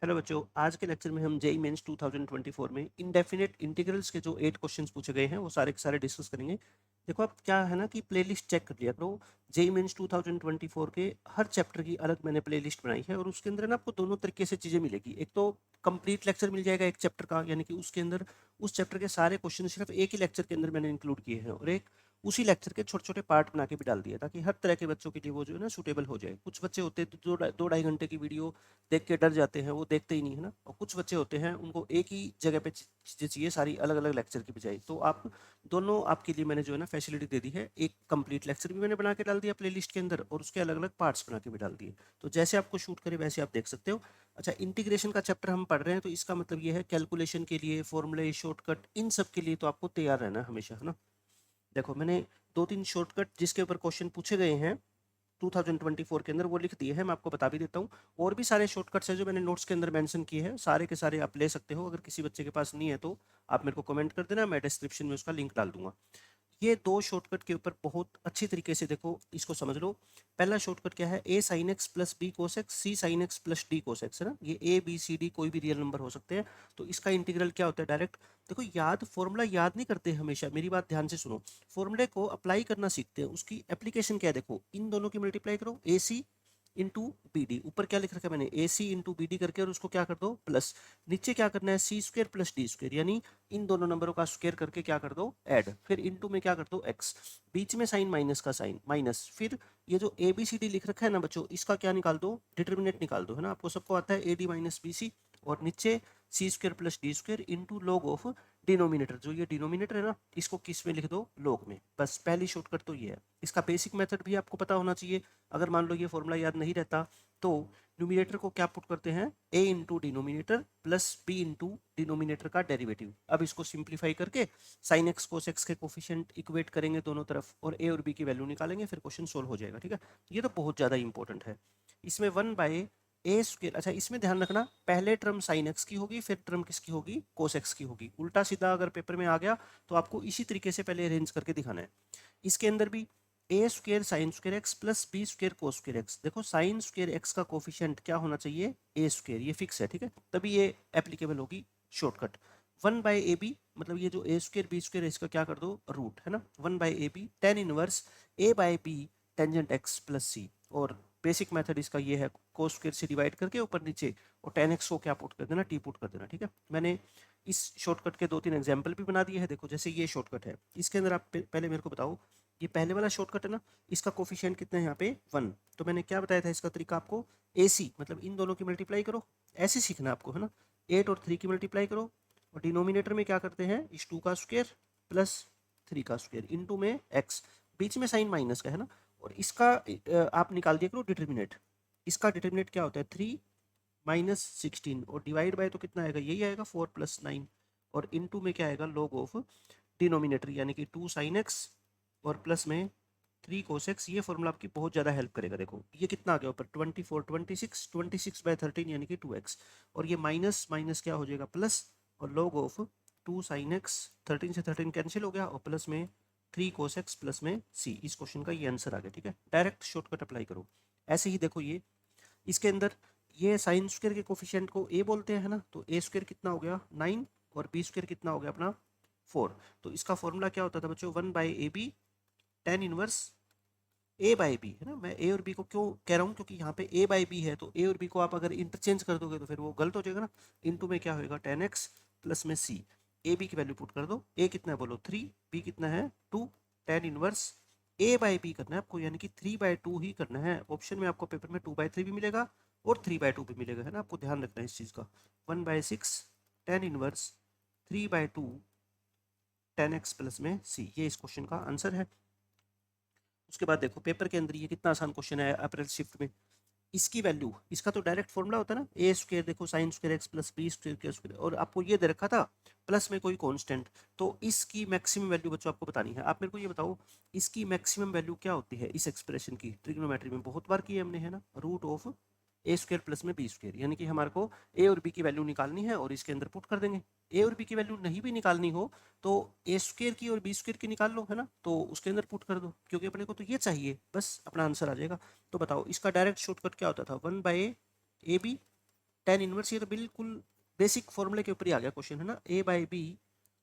Hello बच्चों, आज के लेक्चर में हम जेईई मेंस 2024 में इंडेफिनिट इंटीग्रल्स के जो 8 क्वेश्चंस पूछे गए हैं वो सारे के सारे डिस्कस करेंगे। देखो, अब क्या है ना कि प्लेलिस्ट चेक कर लिया करो। जेईई मेंस 2024 के हर चैप्टर की अलग मैंने प्लेलिस्ट बनाई है और उसके अंदर ना आपको दोनों तरीके से चीज़ें मिलेगी। एक तो कंप्लीट लेक्चर मिल जाएगा एक चैप्टर का, यानी कि उसके अंदर उस चैप्टर के सारे क्वेश्चन सिर्फ एक ही लेक्चर के अंदर मैंने इंक्लूड किए हैं, और एक उसी लेक्चर के छोटे छोटे पार्ट बना के भी डाल दिया ताकि हर तरह के बच्चों के लिए वो जो है ना सूटेबल हो जाए। कुछ बच्चे होते हैं तो दो ढाई घंटे की वीडियो देख के डर जाते हैं, वो देखते ही नहीं है ना। और कुछ बच्चे होते हैं उनको एक ही जगह पे चीज़ें चाहिए सारी अलग अलग लेक्चर की बजाय। तो आप दोनों आपके लिए मैंने जो है ना फैसिलिटी दे दी है। एक कंप्लीट लेक्चर भी मैंने बना के डाल दिया प्लेलिस्ट के अंदर और उसके अलग अलग पार्ट्स बना के भी डाल दिए, तो जैसे आपको शूट करे वैसे आप देख सकते हो। अच्छा, इंटीग्रेशन का चैप्टर हम पढ़ रहे हैं तो इसका मतलब ये है कैलकुलेशन के लिए, फॉर्मूले, शॉर्टकट, इन सब के लिए तो आपको तैयार रहना है हमेशा, है ना। देखो, मैंने दो तीन शॉर्टकट जिसके ऊपर क्वेश्चन पूछे गए हैं 2024 के अंदर वो लिख दिए हैं, मैं आपको बता भी देता हूँ। और भी सारे शॉर्टकट्स हैं जो मैंने नोट्स के अंदर मेंशन किए हैं, सारे के सारे आप ले सकते हो। अगर किसी बच्चे के पास नहीं है तो आप मेरे को कमेंट कर देना, मैं डिस्क्रिप्शन में उसका लिंक डाल दूंगा। ये दो शॉर्टकट के ऊपर बहुत अच्छी तरीके से देखो, इसको समझ लो। पहला शॉर्टकट क्या है, A sine X plus B cos X, C sine X plus D cos X, है ना। ये ए बी सी डी कोई भी रियल नंबर हो सकते हैं। तो इसका इंटीग्रल क्या होता है, डायरेक्ट देखो, याद फॉर्मूला याद नहीं करते हमेशा, मेरी बात ध्यान से सुनो। फॉर्मूले को अप्लाई करना सीखते हैं, उसकी एप्लीकेशन क्या है, देखो इन दोनों की मल्टीप्लाई करो, ए सी इंटू बी डी। ऊपर क्या लिख रखा है मैंने, ए सी इंटू बी डी करके, और उसको क्या कर दो प्लस। नीचे क्या करना है, सी स्क्र प्लस डी स्क्र, यानी इन दोनों नंबरों का स्क्वायर करके क्या कर दो ऐड, फिर इनटू में क्या कर दो एक्स, बीच में साइन माइनस का साइन माइनस, फिर ये जो ए बी सी डी लिख रखा है ना बच्चों, इसका क्या निकाल दो, डिटर्मिनेंट निकाल दो, है ना। आपको सबको आता है A D minus B C, और नीचे C square plus D square into log of denominator, जो ये डिनोमिनेटर है ना इसको किस में लिख दो, लॉग में। बस पहली शॉर्टकट तो ये है। इसका बेसिक मेथड भी आपको पता होना चाहिए। अगर मान लो ये फॉर्मूला याद नहीं रहता तो न्यूमिनेटर को क्या पुट करते हैं, a into denominator plus b into denominator का डेरिवेटिव। अब इसको सिंप्लीफाई करके साइन एक्स कोस एक्स के कोफिशिएंट इक्वेट करेंगे दोनों तरफ, और a और b की वैल्यू निकालेंगे, फिर क्वेश्चन सोल्व हो जाएगा। ठीक है, ये तो बहुत ज़्यादा इंपॉर्टेंट है। इसमें 1/a², अच्छा इसमें ध्यान रखना, पहले टर्म साइन एक्स की होगी, फिर टर्म किसकी होगी, कोस एक्स की होगी। उल्टा सीधा अगर पेपर में आ गया तो आपको इसी तरीके से पहले अरेंज करके दिखाना है। इसके अंदर भी A square sine square X plus B square cos square X. देखो, साइन स्क्र एक्स का कोफिशिएंट क्या होना चाहिए, ए स्क्र, ये फिक्स है, ठीक है, तभी ये एप्लीकेबल होगी शॉर्टकट। 1/ab, मतलब ये जो ए स्क्र बी स्क्र, इसका क्या कर दो रूट, है ना। 1/ab tan inverse a/b tangent X plus C, और बेसिक मेथड इसका ये है, कोस स्क्र से डिवाइड करके ऊपर नीचे, और टेन एक्स को क्या पुट कर देना, टी पुट कर देना। ठीक है, मैंने इस शॉर्टकट के दो तीन एग्जाम्पल भी बना दिए हैं। देखो, जैसे ये शॉर्टकट है, इसके अंदर आप पहले मेरे को बताओ, ये पहले वाला शॉर्टकट है ना, इसका कोफिशिएंट कितना है यहाँ पे 1। तो मैंने क्या बताया था इसका तरीका आपको, ए सी मतलब इन दोनों की मल्टीप्लाई करो, ऐसे सीखना आपको, है ना। 8 और 3 की मल्टीप्लाई करो, और डिनोमिनेटर में क्या करते हैं, इस 2 का स्क्वायर प्लस 3 का स्क्वायर इंटू में एक्स, बीच में साइन माइनस का, है ना। और इसका आप निकाल दिया करो डिटर्मिनेट। इसका डिटर्मिनेट क्या होता है, 3 - 16, और डिवाइड बाय तो कितना आएगा, यही आएगा 4 + 9, और इनटू में क्या आएगा, log ऑफ डिनोमिनेटर यानी कि 2 sin x और प्लस में 3 cos x। ये फॉर्मूला आपकी बहुत ज़्यादा हेल्प करेगा। देखो ये कितना आ गया ऊपर, 24 26 यानी कि 2x, और ये माइनस माइनस क्या हो जाएगा प्लस, और log ऑफ 2 sin x, 13 से 13 कैंसिल हो गया, और प्लस में 3 cos x प्लस में c। इस क्वेश्चन का ये आंसर आ गया। ठीक है, डायरेक्ट शॉर्टकट अप्लाई करो। ऐसे ही देखो, ये इसके अंदर ये साइन स्क्वायर के कोफिशिएंट को a बोलते हैं ना, तो a स्क्वायर कितना हो गया 9, और b स्क्वायर कितना हो गया अपना 4। तो इसका फॉर्मूला क्या होता था बच्चों, 1/ab टेन इनवर्स a/b, है ना। मैं a और b को क्यों कह रहा हूँ, क्योंकि यहाँ पे a/b है, तो a और b को आप अगर इंटरचेंज कर दोगे तो फिर वो गलत हो जाएगा ना। इनटू में क्या होएगा 10x प्लस में c, a b की वैल्यू पुट कर दो, a कितना है बोलो 3, b कितना है 2, टेन इनवर्स a/b करना है आपको, यानी कि 3/2 ही करना है। ऑप्शन में आपको पेपर में 2/3 भी मिलेगा और 3/2 भी मिलेगा, है ना। आपको ध्यान रखना है इस चीज़ का। 1/6 टेन इनवर्स 3/2 10x प्लस में c, ये इस क्वेश्चन का आंसर है। उसके बाद देखो, पेपर के अंदर ये कितना आसान क्वेश्चन है अप्रैल शिफ्ट में। इसकी वैल्यू, इसका तो डायरेक्ट फॉर्मूला होता है ना, ए स्क्वायर, देखो sine square x plus B square के स्क्वायर, और आपको ये दे रखा था प्लस में कोई कांस्टेंट। तो इसकी मैक्सिमम वैल्यू बच्चों आपको बतानी है। आप मेरे को ये बताओ, इसकी मैक्सिमम वैल्यू क्या होती है इस एक्सप्रेशन की, ट्रिग्नोमेट्री में बहुत बार की है हमने, है ना। Root of A square plus में बी स्क्वायर, यानी कि हमारे को ए और बी की वैल्यू निकालनी है और इसके अंदर पुट कर देंगे। ए और बी की वैल्यू नहीं भी निकालनी हो तो ए स्क्वायर की और बी स्क्वायर की निकाल लो, है ना, तो उसके अंदर पुट कर दो, क्योंकि अपने को तो ये चाहिए, बस अपना आंसर आ जाएगा। तो बताओ, इसका डायरेक्ट शॉर्टकट क्या होता था, 1/ab टेन इनवर्स, ये तो बिल्कुल बेसिक फॉर्मूले के ऊपर ही आ गया क्वेश्चन है ना, ए बाई बी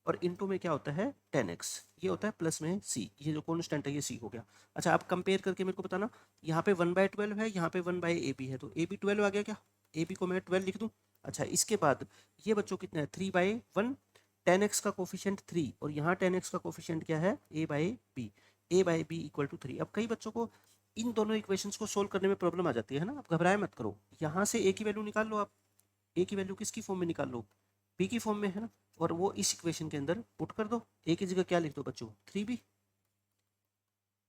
और इनटू में क्या होता है 10x, ये होता है प्लस में c, ये जो कॉन्स्टेंट है ये c हो गया। अच्छा आप कंपेयर करके मेरे को बताना, यहाँ पे 1/12 है, यहाँ पे 1/ab है, तो ए बी 12 आ गया क्या, ए बी को मैं 12 लिख दूँ। अच्छा इसके बाद ये बच्चों कितना है 3/1, 10x का कोफिशिएंट 3 और यहाँ 10x का कोफिशिएंट क्या है a/b इक्वल टू 3। अब कई बच्चों को इन दोनों इक्वेशंस को सोल्व करने में प्रॉब्लम आ जाती है ना, आप घबराए मत करो, यहाँ से a की वैल्यू निकाल लो, आप a की वैल्यू किसकी फॉर्म में निकाल लो, b की फॉर्म में है ना, और वो इस इक्वेशन के अंदर पुट कर दो, a की जगह क्या लिख दो बच्चों 3b,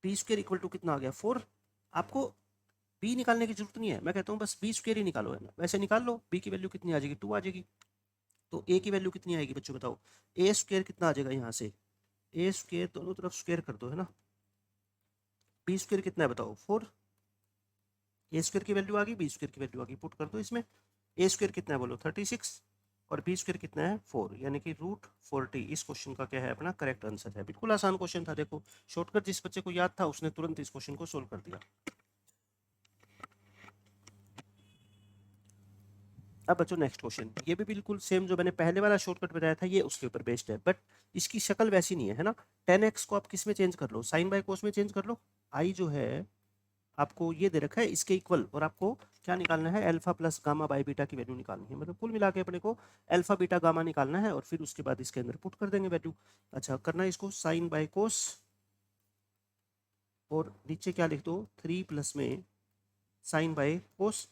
b square equal to कितना आ गया 4। आपको b निकालने की जरूरत नहीं है, मैं कहता हूँ बस b स्क्वायर ही निकालो, है ना, वैसे निकाल लो, b की वैल्यू कितनी आ जाएगी 2 आ जाएगी, तो a की वैल्यू कितनी आएगी बच्चों बताओ, a स्क्वायर कितना आ जाएगा यहाँ से, a स्क्वायर दोनों तरफ स्क्वायर कर दो है ना, b स्क्वायर कितना है बताओ 4, a स्क्वायर की वैल्यू आ गई, b स्क्वायर की वैल्यू आ गई, पुट कर दो इसमें, a स्क्वायर कितना है बोलो 36 और b स्क्वायर कितना है 4, यानी कि √40 इस क्वेश्चन का क्या है अपना करेक्ट आंसर है। बिल्कुल आसान क्वेश्चन था, देखो शॉर्टकट जिस बच्चे को याद था उसने तुरंत इस क्वेश्चन को सोल्व कर दिया। अब बच्चों नेक्स्ट क्वेश्चन, ये भी बिल्कुल सेम जो मैंने पहले वाला शॉर्टकट बताया था ये उसके ऊपर बेस्ड है, बट इसकी शक्ल वैसी नहीं है ना। 10x को आप किस में चेंज कर लो, साइन बाय कोस में चेंज कर लो, आई जो है आपको ये दे रखा है इसके इक्वल, और आपको क्या निकालना है alpha plus gamma by beta की वैल्यू निकालनी है, मतलब कुल मिला के अपने को अल्फा बीटा गामा निकालना है और फिर उसके बाद इसके अंदर पुट कर देंगे वैल्यू। अच्छा करना है इसको साइन बाय कोस और नीचे क्या लिख दो 3 प्लस में साइन बाय कोस,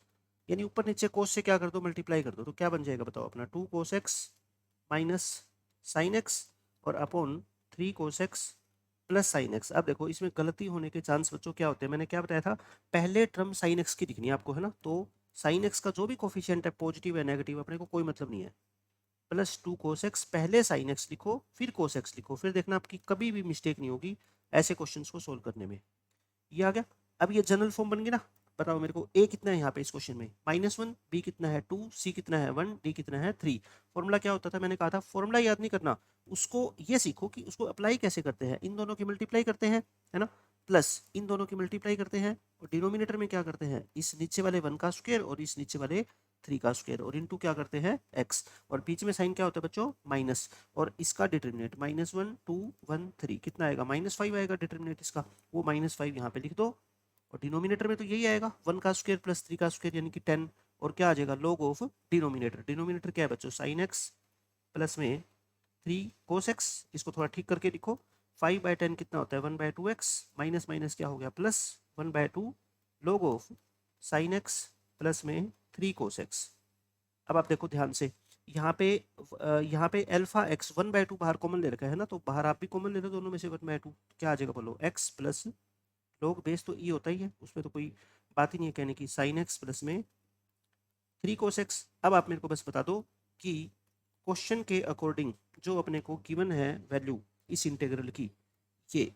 यानी ऊपर नीचे कोस से क्या कर दो मल्टीप्लाई कर दो, तो क्या बन जाएगा बताओ अपना 2 cos X minus sine x और upon 3 cos X plus sine X. अब देखो इसमें गलती होने के चांस बच्चों क्या होते हैं, मैंने क्या बताया था पहले टर्म साइन एक्स की दिखनी है आपको है ना, तो साइन एक्स का जो भी कोफिशिएंट है पॉजिटिव या नेगेटिव अपने को कोई मतलब नहीं है, प्लस 2 कोस एक्स, पहले साइन एक्स लिखो फिर कोस एक्स लिखो, फिर देखना आपकी कभी भी मिस्टेक नहीं होगी ऐसे क्वेश्चंस को सोल्व करने में। ये आ गया। अब ये जनरल फॉर्म बन गई ना, बताओ मेरे को a कितना है यहाँ पे इस क्वेश्चन में -1, b कितना है 2, c कितना है 1, d कितना है 3। फॉर्मूला क्या होता था, मैंने कहा था फॉर्मूला याद नहीं करना, उसको ये सीखो कि उसको अप्लाई कैसे करते हैं, इन दोनों की मल्टीप्लाई करते हैं है ना, प्लस इन दोनों की मल्टीप्लाई करते हैं और डिनोमिनेटर में क्या करते हैं इस नीचे वाले 1 का स्क्वायर और इस नीचे वाले 3 का स्क्वायर और इनटू क्या करते हैं x, और बीच में साइन क्या होता है बच्चों माइनस, और इसका डिटरमिनेंट -1 2 1 3 कितना आएगा -5 आएगा डिटरमिनेंट इसका, वो -5 यहाँ पे लिख दो और डिनोमिनेटर में तो यही आएगा 1 का स्क्वायर प्लस 3 का स्क्वायर यानी कि 10, और क्या आ जाएगा लॉग ऑफ डिनोमिनेटर, डिनोमिनेटर क्या है बच्चों साइन एक्स प्लस में 3 कोस एक्स, इसको थोड़ा ठीक करके लिखो 5/10 कितना होता है 1/2x, माइनस माइनस क्या हो गया plus 1/2 log of sine X plus में 3 कोस एक्स। अब आप देखो ध्यान से यहाँ पे अल्फा एक्स 1/2 बाहर कॉमन ले रखा है ना, तो बाहर आप भी कॉमन ले लो दोनों में से 1/2, क्या आ जाएगा बोलो x प्लस लोग बेस तो ई होता ही है उसमें तो कोई बात ही नहीं है कहने की, साइन एक्स प्लस में 3 कोस एक्स। अब आप मेरे को बस बता दो कि क्वेश्चन के अकॉर्डिंग जो अपने को गिवन है वैल्यू इस इंटीग्रल की ये,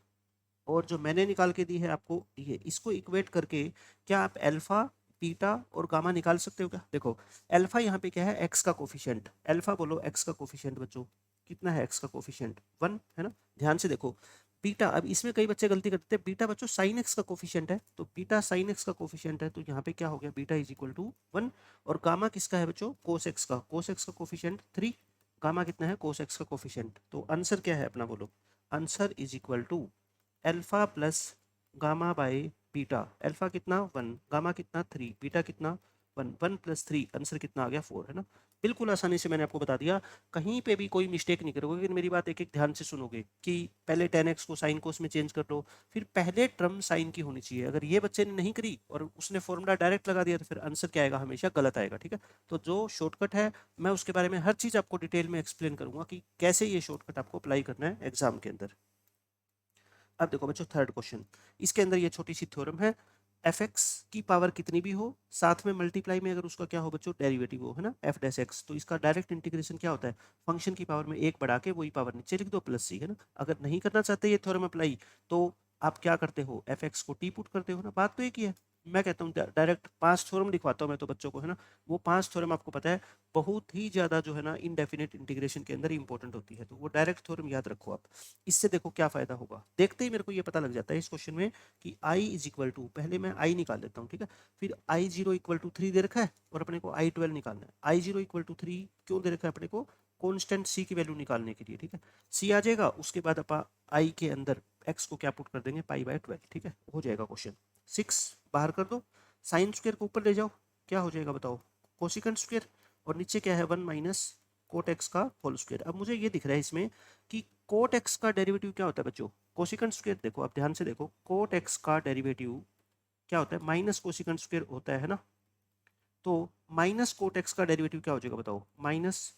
और जो मैंने निकाल के दी है आपको ये, इसको इक्वेट करके क्या आप अल्फा बीटा और गामा निकाल सकते हो क्या। देखो अल्फा यहाँ पे क्या है एक्स का कोफिशिएंट, अल्फा बोलो एक्स का कोफिशिएंट बच्चों कितना है एक्स का कोफिशिएंट 1 है ना, ध्यान से देखो बीटा, अब इसमें कई बच्चे गलती करते हैं, बीटा बच्चों साइन एक्स का कोफिशिएंट है, तो बीटा साइन एक्स का कोफिशिएंट है तो यहाँ पे क्या हो गया बीटा इज इक्वल टू 1, और गामा किसका है बच्चों कोस एक्स का, कोस एक्स का कोफिशिएंट 3, गामा कितना है कोस एक्स का कोफिशिएंट, तो आंसर क्या है अपना बोलो, answer is equal to alpha plus gamma by beta, alpha कितना 1, गामा कितना 3, बीटा कितना 1, 1 प्लस 3 आंसर कितना आ गया 4 है ना। बिल्कुल आसानी से मैंने आपको बता दिया, कहीं पे भी कोई मिस्टेक नहीं करोगे, लेकिन मेरी बात एक एक ध्यान से सुनोगे कि पहले 10x को साइन कोस में चेंज कर लो, फिर पहले टर्म साइन की होनी चाहिए, अगर ये बच्चे ने नहीं करी और उसने फॉर्मूला डायरेक्ट लगा दिया तो फिर आंसर क्या आएगा हमेशा गलत आएगा, ठीक है। तो जो शॉर्टकट है मैं उसके बारे में हर चीज़ आपको डिटेल में एक्सप्लेन करूंगा कि कैसे ये शॉर्टकट आपको अप्लाई करना है एग्जाम के अंदर। अब देखो बच्चों थर्ड क्वेश्चन, इसके अंदर ये छोटी सी थ्योरम है, एफ एक्स की पावर कितनी भी हो साथ में मल्टीप्लाई में अगर उसका क्या हो बच्चों डेरिवेटिव हो है ना एफ डैश एक्स, तो इसका डायरेक्ट इंटीग्रेशन क्या होता है फंक्शन की पावर में एक बढ़ा के वही पावर नीचे लिख दो प्लस सी है ना। अगर नहीं करना चाहते ये थ्योरम अप्लाई तो आप क्या करते हो एफ एक्स को टी पुट करते हो ना, बात तो एक ही है, मैं कहता हूँ डायरेक्ट 5 थ्योरम लिखवाता हूँ मैं तो बच्चों को, है ना। वो 5 थ्योरम आपको पता है बहुत ही ज़्यादा जो है ना इनडेफिनेट इंटीग्रेशन के अंदर इंपॉर्टेंट होती है, तो वो डायरेक्ट थ्योरम याद रखो आप। इससे देखो क्या फ़ायदा होगा, देखते ही मेरे को ये पता लग जाता है इस क्वेश्चन में कि i इज इक्वल टू, पहले मैं i निकाल लेता हूँ, ठीक है। फिर i0 इक्वल टू 3 दे रखा है और अपने को i12 निकालना है। i0 इक्वल टू 3 क्यों दे रखा है अपने को, कॉन्स्टेंट c की वैल्यू निकालने के लिए, ठीक है। c आ जाएगा, उसके बाद अपा i के अंदर x को क्या पुट कर देंगे, π/12, ठीक है, हो जाएगा क्वेश्चन। 6 बाहर कर दो, साइन स्क्वायर को ऊपर ले जाओ, क्या हो जाएगा बताओ, कोसिकेंट स्क्वायर, और नीचे क्या है 1 माइनस कोट एक्स का होल स्क्वायर। अब मुझे ये दिख रहा है इसमें कि कोट एक्स का डेरिवेटिव क्या होता है बच्चों, कोसिकेंट स्क्वायर। देखो आप ध्यान से देखो, कोट एक्स का डेरिवेटिव क्या होता है, माइनस कोसिकेंट स्क्वायर होता है ना। तो माइनस कोट एक्स का डेरिवेटिव क्या हो जाएगा बताओ, माइनस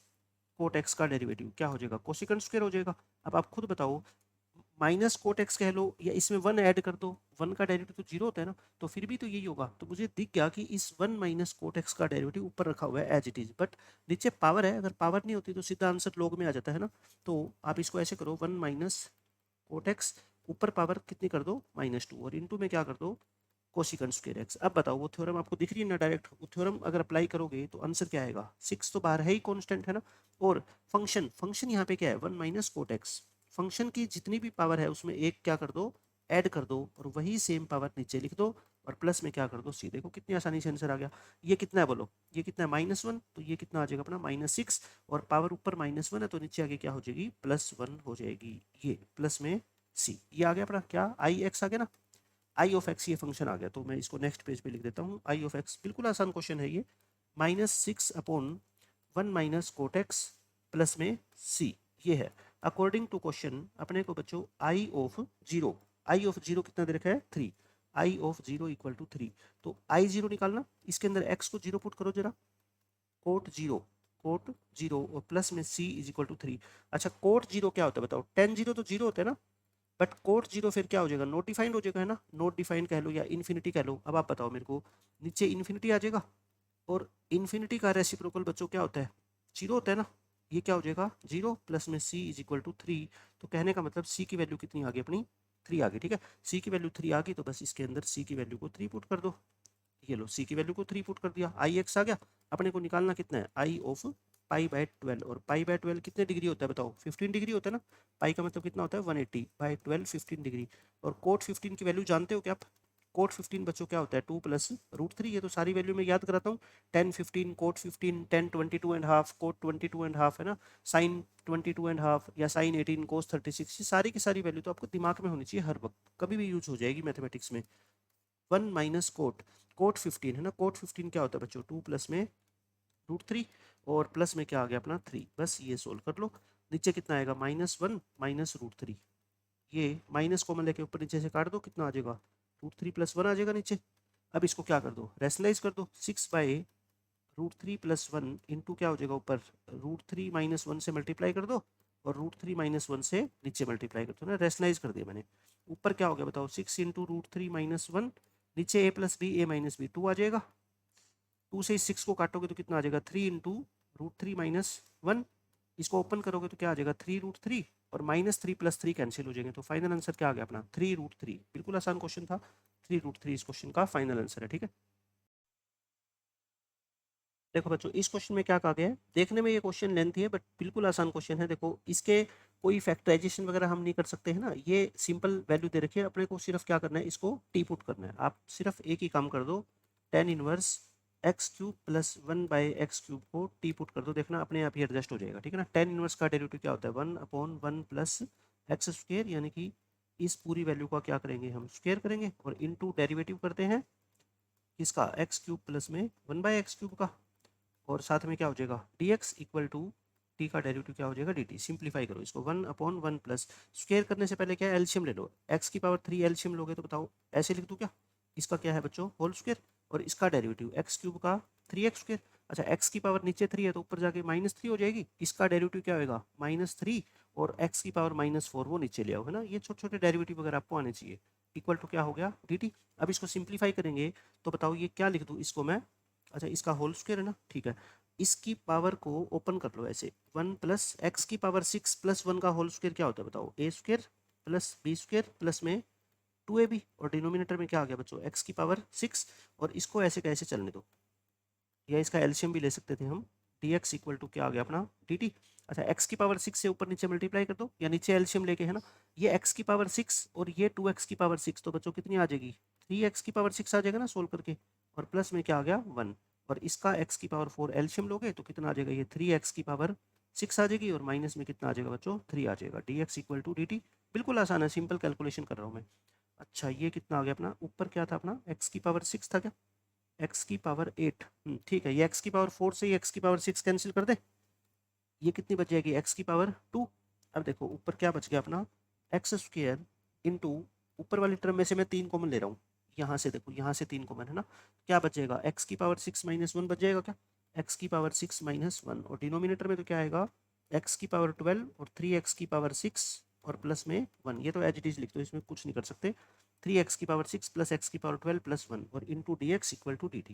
कोट एक्स का डेरिवेटिव क्या हो जाएगा, कोसिकेंट स्क्वायर हो जाएगा। अब आप खुद बताओ, माइनस कोट एक्स कह लो या इसमें 1 ऐड कर दो, 1 का डेरिवेटिव तो 0 होता है ना, तो फिर भी तो यही होगा। तो मुझे दिख गया कि इस 1 माइनस कोट एक्स का डेरिवेटिव ऊपर रखा हुआ है एज इट इज, बट नीचे पावर है, अगर पावर नहीं होती तो सीधा आंसर लॉग में आ जाता है ना। तो आप इसको ऐसे करो, 1 माइनस कोट एक्स, ऊपर पावर कितनी कर दो, -2, और इनटू में क्या कर दो, कोसिकेंट स्क्वायर एक्स। अब बताओ वो थ्योरम आपको दिख रही है ना डायरेक्ट, वो थ्योरम अगर अप्लाई करोगे तो आंसर क्या आएगा, 6 तो बाहर है ही, कांस्टेंट है ना। और फंक्शन, फंक्शन यहाँ पे क्या है, 1 माइनस कोट एक्स, फंक्शन की जितनी भी पावर है उसमें एक क्या कर दो, ऐड कर दो, और वही सेम पावर नीचे लिख दो, और प्लस में क्या कर दो सी। देखो कितनी आसानी से आंसर आ गया। ये कितना है बोलो, ये कितना है -1, तो ये कितना आ जाएगा अपना -6, और पावर ऊपर -1 है तो नीचे आगे क्या हो जाएगी, +1 हो जाएगी, ये प्लस में सी। ये आ गया अपना क्या, आई एक्स आ गया ना, आई ऑफ एक्स ये फंक्शन आ गया। तो मैं इसको नेक्स्ट पेज पे लिख देता हूँ, आई ऑफ एक्स, बिल्कुल आसान क्वेश्चन है ये, -6/1 माइनस कोट एक्स प्लस में सी, ये है। अकॉर्डिंग टू क्वेश्चन अपने को बच्चों I of zero, I of zero कितना दे रखा है 3, I of zero equal to 3, तो आई जीरो निकालना, इसके अंदर एक्स को जीरो पुट करो जरा, कोट जीरो, कोट जीरो, और प्लस में सी इज इक्वल टू 3। अच्छा कोट जीरो क्या होता है बताओ, टेन जीरो तो जीरो होता है ना, बट कोट जीरो फिर क्या हो जाएगा, नॉट डिफाइंड हो जाएगा, है ना, नॉट डिफाइंड कह लो या इन्फिनिटी कह लो। अब आप बताओ मेरे को, नीचे इन्फिनिटी आ जाएगा, और इन्फिनिटी का रेसिप्रोकल बच्चों क्या होता है, जीरो होता है ना। ये क्या हो जाएगा, जीरो प्लस में सी इज इक्वल टू 3। तो कहने का मतलब सी की वैल्यू कितनी आ गई अपनी, 3 आ गई, ठीक है। सी की वैल्यू 3 आ गई, तो बस इसके अंदर सी की वैल्यू को 3 पुट कर दो। ये लो सी की वैल्यू को 3 पुट कर दिया, आई एक्स आ गया। अपने को निकालना कितना है, आई ऑफ π/12, और π/12 कितने डिग्री होता है बताओ, 15 डिग्री होता है ना। पाई का मतलब कितना होता है 180/12, 15 डिग्री। और कोट 15 की वैल्यू जानते हो क्या आप, कोट 15 बच्चों क्या होता है 2 + √3। ये तो सारी वैल्यू मैं याद कराता हूँ, 10 15 कोट 15, 10 22.5 कोट 22.5, है ना, साइन 22.5 या साइन 18 कोस 36, ये सारी की सारी वैल्यू तो आपको दिमाग में होनी चाहिए हर वक्त, कभी भी यूज हो जाएगी मैथमेटिक्स में। 1 माइनस कोट, कोट 15 है ना, कोट 15 क्या होता है बच्चों 2 प्लस में √3, और प्लस में क्या आ गया अपना 3, बस ये सोल्व कर लो। नीचे कितना आएगा, -1 माइनस √3, ये माइनस कॉमन लेके ऊपर नीचे से काट दो, कितना आ जाएगा, √3 + 1 आ जाएगा नीचे। अब इसको क्या कर दो, रेशनलाइज कर दो, 6/√3 + 1 इंटू क्या हो जाएगा ऊपर, √3 - 1 से मल्टीप्लाई कर दो, और √3 - 1 से नीचे मल्टीप्लाई कर दो ना, रेशनलाइज कर दिया मैंने। ऊपर क्या हो गया बताओ, 6 इंटू √3 - 1, नीचे a + b, a - b 2 आ जाएगा। 2 से इस 6 को काटोगे तो कितना आ जाएगा, 3 इंटू √3 - 1, इसको ओपन करोगे तो क्या आ जाएगा 3√3, और -3 + 3 कैंसिल हो जाएंगे, तो फाइनल आंसर क्या आ गया अपना 3√3। बिल्कुल आसान क्वेश्चन था, 3√3 इस क्वेश्चन का फाइनल आंसर है, ठीक है। देखो बच्चों इस क्वेश्चन में क्या कहा गया है, देखने में ये क्वेश्चन लेंथी है बट बिल्कुल आसान क्वेश्चन है। देखो इसके कोई फैक्टराइजेशन वगैरह हम नहीं कर सकते हैं ना, ये सिंपल वैल्यू दे रखी है, अपने को सिर्फ क्या करना है, इसको टी पुट करना है। आप सिर्फ एक ही काम कर दो, tan इनवर्स x³ + 1/x³ को टी पुट कर दो, देखना अपने आप ही एडजस्ट हो जाएगा, ठीक है ना। tan इनवर्स का डेरिवेटिव क्या होता है, 1/1 + x², यानी कि इस पूरी वैल्यू का क्या करेंगे हम, स्क्वायर करेंगे, और इनटू डेरिवेटिव करते हैं किसका, x³ प्लस में 1/x³ का, और साथ में क्या हो जाएगा dx इक्वल टू टी का डेरिवेटिव क्या हो जाएगा dt। सिंप्लीफाई करो इसको, 1/1 प्लस, स्क्वायर करने से पहले क्या है, एलसीएम ले लो, x की पावर 3 एलसीएम लोगे तो बताओ ऐसे लिख दूं क्या, इसका क्या है बच्चों होल स्क्वायर, और इसका डेरिवेटिव x³ का 3x²। अच्छा x की पावर नीचे 3 है तो ऊपर जाके -3 हो जाएगी, इसका डेरिवेटिव क्या होगा -3, और x की पावर -4 वो नीचे ले आओ, है ना। ये छोटे छोटे डेरिवेटिव अगर आपको आने चाहिए, इक्वल टू क्या हो गया dt। अब इसको सिंप्लीफाई करेंगे तो बताओ ये क्या लिख दूँ इसको मैं, अच्छा इसका होल स्क्वायर है ना, ठीक है। इसकी पावर को ओपन कर लो ऐसे, 1 + x की पावर 6 + 1 का होल स्क्वायर क्या होता है बताओ, a² + b² प्लस में 2ab और डिनोमिनेटर में क्या आ गया बच्चों x की पावर 6 और इसको ऐसे कैसे चलने दो, या इसका एलसीएम भी ले सकते थे हम, dx इक्वल टू क्या आ गया अपना dt। अच्छा x की पावर 6 से ऊपर नीचे मल्टीप्लाई कर दो या नीचे एलसीएम लेके, है ना, ये x की पावर 6 और ये 2x की पावर 6, तो बच्चों कितनी आ जाएगी 3x की पावर 6 आ जाएगा ना सोल्व करके, और प्लस में क्या आ गया 1, और इसका x की पावर 4 एलसीएम लोगे तो कितना आ जाएगा, ये 3x की पावर 6 आ जाएगी और माइनस में कितना आ जाएगा बच्चों 3 आ जाएगा, dx इक्वल टू dt। बिल्कुल आसान है, सिंपल कैलकुलेशन कर रहा हूँ मैं। अच्छा ये कितना आ गया अपना, ऊपर क्या था अपना x की पावर 6 था क्या, x की पावर 8, ठीक है, ये x की पावर 4 से ही x की पावर 6 कैंसिल कर दे, ये कितनी बच जाएगी x की पावर 2। अब देखो ऊपर क्या बच गया अपना एक्स स्क्र इंटू, ऊपर वाली टर्म में से मैं 3 कॉमन ले रहा हूँ, यहाँ से देखो यहाँ से 3 कॉमन है ना, क्या बचेगा x की पावर 6 माइनस 1 बच जाएगा क्या, x की पावर 6 माइनस 1, और डिनोमिनेटर में तो क्या आएगा x की पावर 12 और 3x की पावर 6 और प्लस में 1, ये तो एज इट इज लिख दो, इसमें कुछ नहीं कर सकते, 3x की पावर 6 प्लस x की पावर 12 प्लस 1 और into d x equal to d t.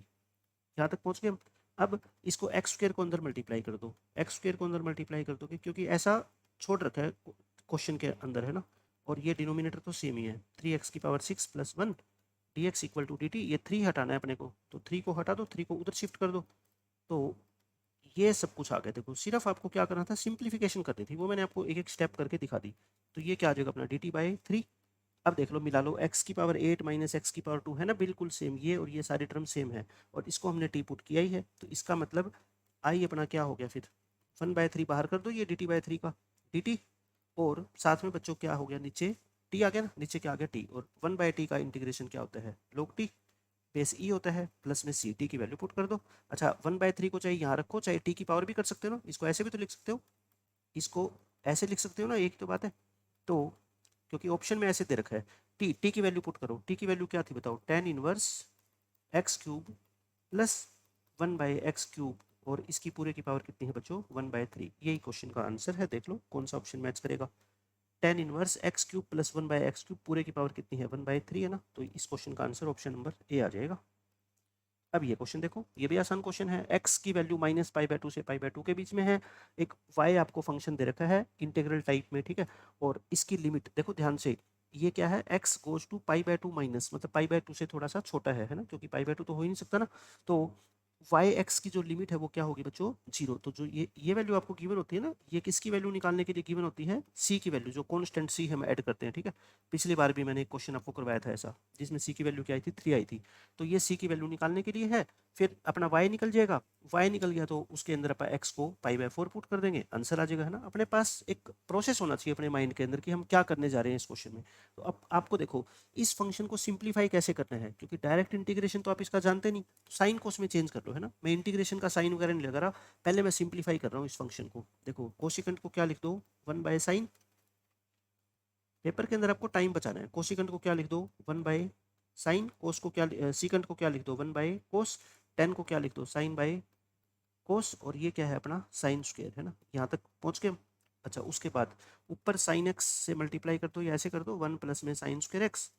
यहाँ तक पहुँच गए हम। अब इसको एक्स स्क्र को अंदर मल्टीप्लाई कर दो, एक्स स्क्र को अंदर मल्टीप्लाई कर दोगे क्योंकि ऐसा छोड़ रखा है क्वेश्चन के अंदर, है ना, और ये डिनोमिनेटर तो सेम ही है, 3x की power 6 plus 1 d x equal to d t. ये 3 हटाना है अपने को, तो 3 को हटा दो, 3 को उधर शिफ्ट कर दो, तो ये सब कुछ आ गया। देखो सिर्फ आपको क्या करना था, सिंप्लीफिकेशन करनी थी, वो मैंने आपको एक एक स्टेप करके दिखा दी। तो ये क्या आ जाएगा अपना डी टी बाई 3। अब देख लो मिला लो, x की पावर 8 माइनस एक्स की पावर 2 है ना, बिल्कुल सेम, ये और ये सारी टर्म सेम है, और इसको हमने टी पुट किया ही है, तो इसका मतलब आई अपना क्या हो गया फिर 1/3 बाहर कर दो, ये डी टी बाई 3 का डी टी, और साथ में बच्चों क्या हो गया नीचे टी आ गया ना, नीचे क्या आ गया टी, और 1/t का इंटीग्रेशन क्या होता है log t बेस ई होता है, प्लस में सी टी की वैल्यू पुट कर दो। अच्छा 1/3 को चाहे यहाँ रखो चाहे टी की पावर भी कर सकते हो ना, इसको ऐसे भी तो लिख सकते हो, इसको ऐसे लिख सकते हो ना, एक तो बात है, तो क्योंकि ऑप्शन में ऐसे दे रखा है, टी की वैल्यू पुट करो, टी की वैल्यू क्या थी बताओ, tan inverse x cube plus 1/x³ और इसकी पूरे की पावर कितनी है बच्चों 1/3, यही क्वेश्चन का आंसर है। देख लो कौन सा ऑप्शन मैच करेगा, tan inverse x³ plus 1/x³ पूरे की पावर कितनी है 1/3 है ना, तो इस क्वेश्चन का आंसर ऑप्शन नंबर ए आ जाएगा। अब ये क्वेश्चन देखो, ये भी आसान क्वेश्चन है, x की वैल्यू -π/2 से π/2 के बीच में है, एक y आपको फंक्शन दे रखा है इंटीग्रल टाइप में, ठीक है, और इसकी लिमिट देखो ध्यान से, ये क्या है x गोज टू π/2 माइनस, मतलब π/2 से थोड़ा सा छोटा है ना, क्योंकि π/2 तो हो ही नहीं सकता ना, तो वाई एक्स की जो लिमिट है वो क्या होगी बच्चों 0। तो जो ये वैल्यू आपको गिवन होती है ना, ये किसकी वैल्यू निकालने के लिए गिवन होती है, सी की वैल्यू, जो कांस्टेंट सी हम ऐड करते हैं, ठीक है। पिछली बार भी मैंने एक क्वेश्चन आपको करवाया था ऐसा, जिसमें सी की वैल्यू क्या आई थी 3 आई थी, तो ये सी की वैल्यू निकालने के लिए है। फिर अपना वाई निकल जाएगा, वाई निकल गया तो उसके अंदर अपन एक्स को π/4 पुट कर देंगे, आंसर आ जाएगा, है ना। अपने पास एक प्रोसेस होना चाहिए अपने माइंड के अंदर कि हम क्या करने जा रहे हैं इस क्वेश्चन में। तो अब आपको देखो इस फंक्शन को सिंप्लीफाई कैसे करना है, क्योंकि डायरेक्ट इंटीग्रेशन तो आप इसका जानते नहीं, तो साइन को उसमें चेंज कर लो, है ना। मैं इंटीग्रेशन का साइन वगैरह नहीं लगा रहा, पहले मैं सिंप्लीफाई कर रहा हूँ इस फंक्शन को। देखो कोशिकेंट को क्या लिख दो 1/sin, पेपर के अंदर आपको टाइम बचाना है, कोशिकेंट को क्या लिख दो 1/sin, कोस को क्या सीकेंट को क्या लिख दो 1/cos, टेन को क्या लिख दो sin/cos, और ये क्या है अपना साइन स्क्वायर, है ना। यहाँ तक पहुँच गए। अच्छा उसके बाद ऊपर sin x से मल्टीप्लाई कर दो या ऐसे कर दो 1 प्लस में sin स्क्वायर x,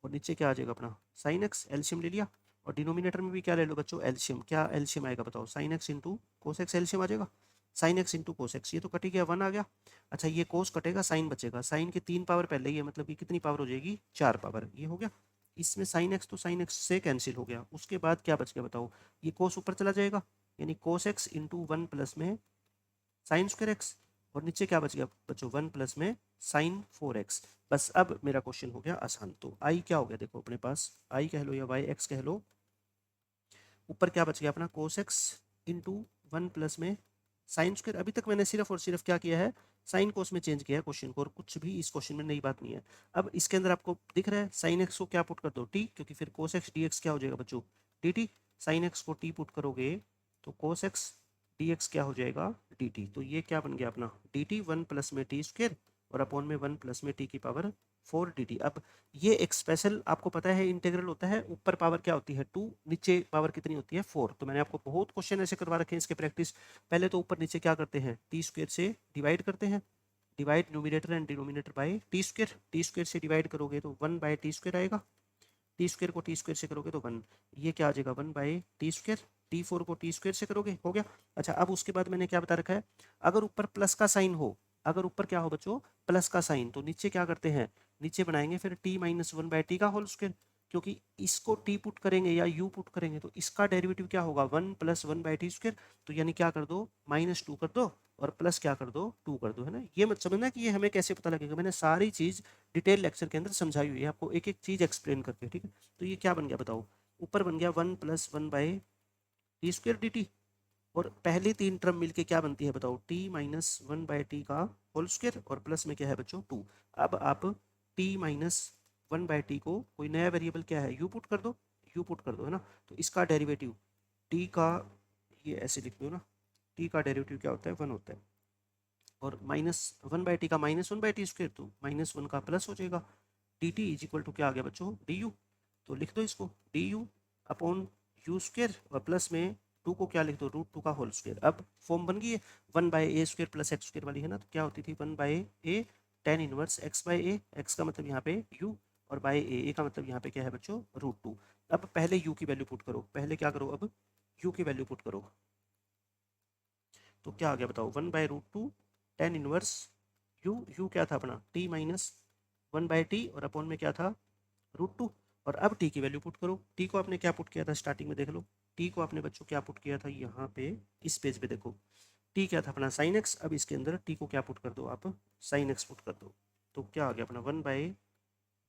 और नीचे क्या आ जाएगा अपना sin x, एलसीएम ले लिया, और डिनोमिनेटर में भी क्या ले लो बच्चों एलसीएम, क्या एलसीएम आएगा बताओ sin x into cos X, LCM आ जाएगा sin x into cos X, ये तो कट ही गया 1 आ गया। अच्छा ये कोस कटेगा साइन बचेगा, साइन की 3 पावर पहले ही है, मतलब ये कितनी पावर हो जाएगी 4 पावर, ये हो गया। इसमें sin x तो sin x से कैंसिल हो गया, उसके बाद क्या बच गया बताओ, ये कोस ऊपर चला जाएगा, यानी कोस एक्स इंटू 1 प्लस में साइन स्क्वायर एक्स, और नीचे क्या बच गया बच्चों 1 प्लस में साइन 4x। बस अब मेरा क्वेश्चन हो गया आसान। तो आई क्या हो गया देखो अपने पास, आई कह लो या वाई एक्स कह लो, ऊपर क्या बच गया अपना कोस एक्स इंटू 1 प्लस में साइन स्क्वायर। अभी तक मैंने सिर्फ और सिर्फ क्या किया है, साइन कोस में चेंज किया है क्वेश्चन को, और कुछ भी इस क्वेश्चन में नई बात नहीं है। अब इसके अंदर आपको दिख रहा है साइन एक्स को क्या पुट कर दो टी, क्योंकि फिर कोस एक्स डी एक्स क्या हो जाएगा बच्चों डी टी, साइन एक्स को टी पुट करोगे तो कोस एक्स डी एक्स क्या हो जाएगा डी टी, तो ये क्या बन गया अपना डी टी 1 प्लस में टी स्क्वायर और अपॉन में 1 प्लस में टी की पावर 4 डी टी। अब ये एक स्पेशल आपको पता है इंटीग्रल होता है, ऊपर पावर क्या होती है 2, नीचे पावर कितनी होती है 4। तो मैंने आपको बहुत क्वेश्चन ऐसे करवा रखे हैं इसके प्रैक्टिस, पहले तो ऊपर नीचे क्या करते हैं टी स्क्वायर से डिवाइड करते हैं, divide numerator and denominator by T square, T square से डिवाइड करोगे तो 1/t² आएगा, टी स्क्वायर को टी स्क्वायर से करोगे तो 1, ये क्या आ जाएगा 1/t², t4 को टी स्क्वायर से करोगे हो गया। अच्छा अब उसके बाद मैंने क्या बता रखा है, अगर ऊपर प्लस का साइन हो, अगर ऊपर क्या हो बच्चों प्लस का साइन, तो नीचे क्या करते हैं नीचे बनाएंगे फिर T minus one by t का होल स्क्वायर, क्योंकि इसको टी पुट करेंगे या यू पुट करेंगे तो इसका डेरिवेटिव क्या होगा, one plus one by t square. तो यानी क्या कर दो, माइनस टू कर दो और प्लस क्या कर दो, टू कर दो, है ना। ये मत समझना कि ये हमें कैसे पता लगेगा, मैंने सारी चीज़ डिटेल लेक्चर के अंदर समझाई हुई है आपको, एक एक चीज़ एक्सप्लेन करके, ठीक है। तो ये क्या बन गया बताओ, ऊपर बन गया one plus one by t square D T, और पहली तीन टर्म मिलके क्या बनती है बताओ, T minus one by t का होल स्क्वायर और प्लस में क्या है बच्चों, टू। अब आप T minus one by T को कोई नया वेरिएबल क्या है, यू पुट कर दो, यू पुट कर दो, है ना। तो इसका डेरिवेटिव टी का, ये ऐसे लिख दो ना, टी का डेरिवेटिव क्या होता है, वन होता है, और माइनस वन बाई टी का minus one by t square, तो माइनस वन का प्लस हो जाएगा। D t is equal to क्या आ गया बच्चों, डी यू। तो लिख दो इसको D you upon you square और प्लस में टू को क्या लिख दो, रूट टू का होल स्क्वायर। अब फॉर्म बन गई है one by A square plus x square वाली, है ना। तो क्या होती थी, one by A tan inverse x by A, x का मतलब यहाँ पे यू और बाई ए का मतलब यहाँ पे क्या है बच्चों, रूट टू। अब पहले यू की वैल्यू पुट करो, पहले क्या करो, अब यू की वैल्यू पुट करो। तो क्या आ गया बताओ, one by root two tan inverse u, u क्या था अपना t minus one by t और अपॉन में क्या था, रूट टू। और अब टी की वैल्यू पुट करो, टी को आपने क्या पुट किया था स्टार्टिंग में, देख लो टी को आपने बच्चों क्या पुट किया था, यहाँ पे इस पेज पे देखो, टी क्या था अपना साइन एक्स। अब इसके अंदर टी को क्या पुट कर दो आप, साइन एक्स पुट कर दो। तो क्या आ गया अपना one by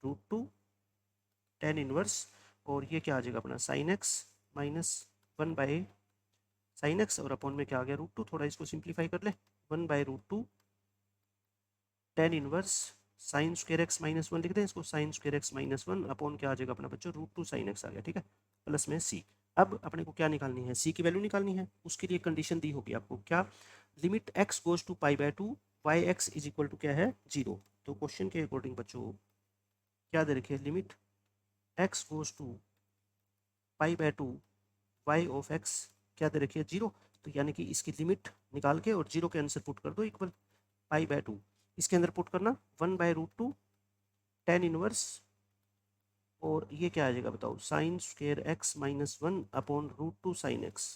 root two tan inverse, और ये क्या आ जाएगा अपना sine x minus one by sine x और अपॉन में क्या आ गया, रूट टू। थोड़ा इसको सिंप्लीफाई कर ले, one by root two tan inverse sine square x minus one, लिख दें इसको, sine square x minus one upon क्या आ जाएगा अपना बच्चों, रूट टू साइन एक्स आ गया, ठीक है, प्लस में सी। अब अपने को क्या निकालनी है, सी की वैल्यू निकालनी है। उसके लिए कंडीशन दी होगी आपको, क्या, limit x goes to pi by two y x is equal to क्या है, जीरो। तो क्वेश्चन के अकॉर्डिंग बच्चों क्या दे रखिए, limit x goes to pi by two y of x क्या दे रखिए, जीरो। तो यानी कि इसकी लिमिट निकाल के और जीरो के आंसर पुट कर दो इक्वल पाई बाय टू, इसके अंदर पुट करना one by root two tan inverse, और ये क्या आ जाएगा बताओ, sine square x minus one upon root two sine x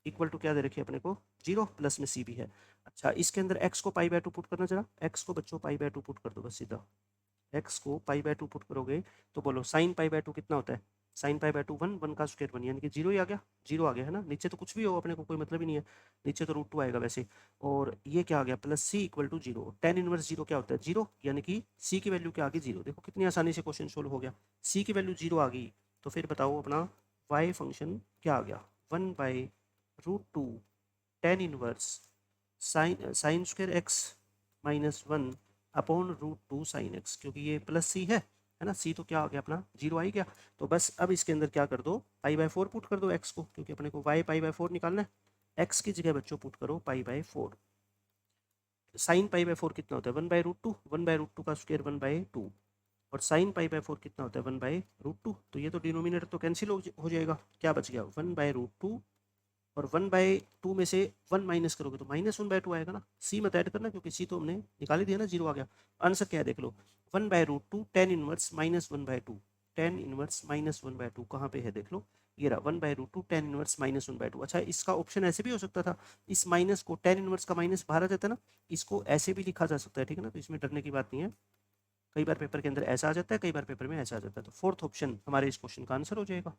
equal to क्या दे रखिए अपने को, जीरो, प्लस में सी भी है। अच्छा इसके अंदर एक्स को पाई बाय टू पुट करना, जरा एक्स को बच्चों पाई बाय टू पुट कर दो बस सीधा, एक्स को पाई बाय टू पुट करोगे तो बोलो साइन पाई बाय टू कितना होता है, sign pi by to one, one का स्क्वायर वन, यानी कि जीरो ही आ गया, जीरो आ गया, है ना। नीचे तो कुछ भी हो अपने को कोई मतलब ही नहीं है, नीचे तो रूट टू आएगा वैसे। और ये क्या आ गया, plus c equal to zero, tan inverse zero क्या होता है, जीरो, यानी कि सी की वैल्यू क्या आ गई, जीरो। देखो कितनी आसानी से क्वेश्चन सोल्व हो गया, सी की वैल्यू जीरो आ गई। तो फिर बताओ अपना वाई फंक्शन क्या आ गया, one by root two tan inverse sine sine square x minus one upon root two sine x, क्योंकि ये प्लस सी है ना, सी तो क्या आ गया अपना जीरो आ ही गया। तो बस अब इसके अंदर क्या कर दो, पाई बाय फोर पुट कर दो एक्स को, क्योंकि अपने को वाई पाई बाय फोर निकालना है, एक्स की जगह बच्चों पुट करो pi by four. Sine pi by four कितना होता है, one by root two, one by root two का स्क्वायर वन बाय टू, और साइन पाई बाय फोर कितना होता है, वन बाय रूट टू। तो ये तो डिनोमिनेटर तो कैंसिल हो जाएगा, क्या बच गया, वन बाय रूट टू, और वन बाय टू में से वन माइनस करोगे तो माइनस वन बाय टू आएगा ना। सी मत ऐड करना क्योंकि सी तो हमने निकाल ही दिया ना, जीरो आ गया। आंसर क्या है देख लो, one by root two tan inverse minus one by two, tan inverse minus one by two कहाँ पे है देख लो, ये रहा one by root two tan inverse minus one by two. अच्छा इसका ऑप्शन ऐसे भी हो सकता था, इस माइनस को टेन इनवर्स का माइनस बाहर आ जाता है ना, इसको ऐसे भी लिखा जा सकता है, ठीक है ना। तो इसमें डरने की बात नहीं है, कई बार पेपर के अंदर ऐसा आ जाता है, कई बार पेपर में ऐसा आ जाता है। तो फोर्थ ऑप्शन हमारे इस क्वेश्चन का आंसर हो जाएगा।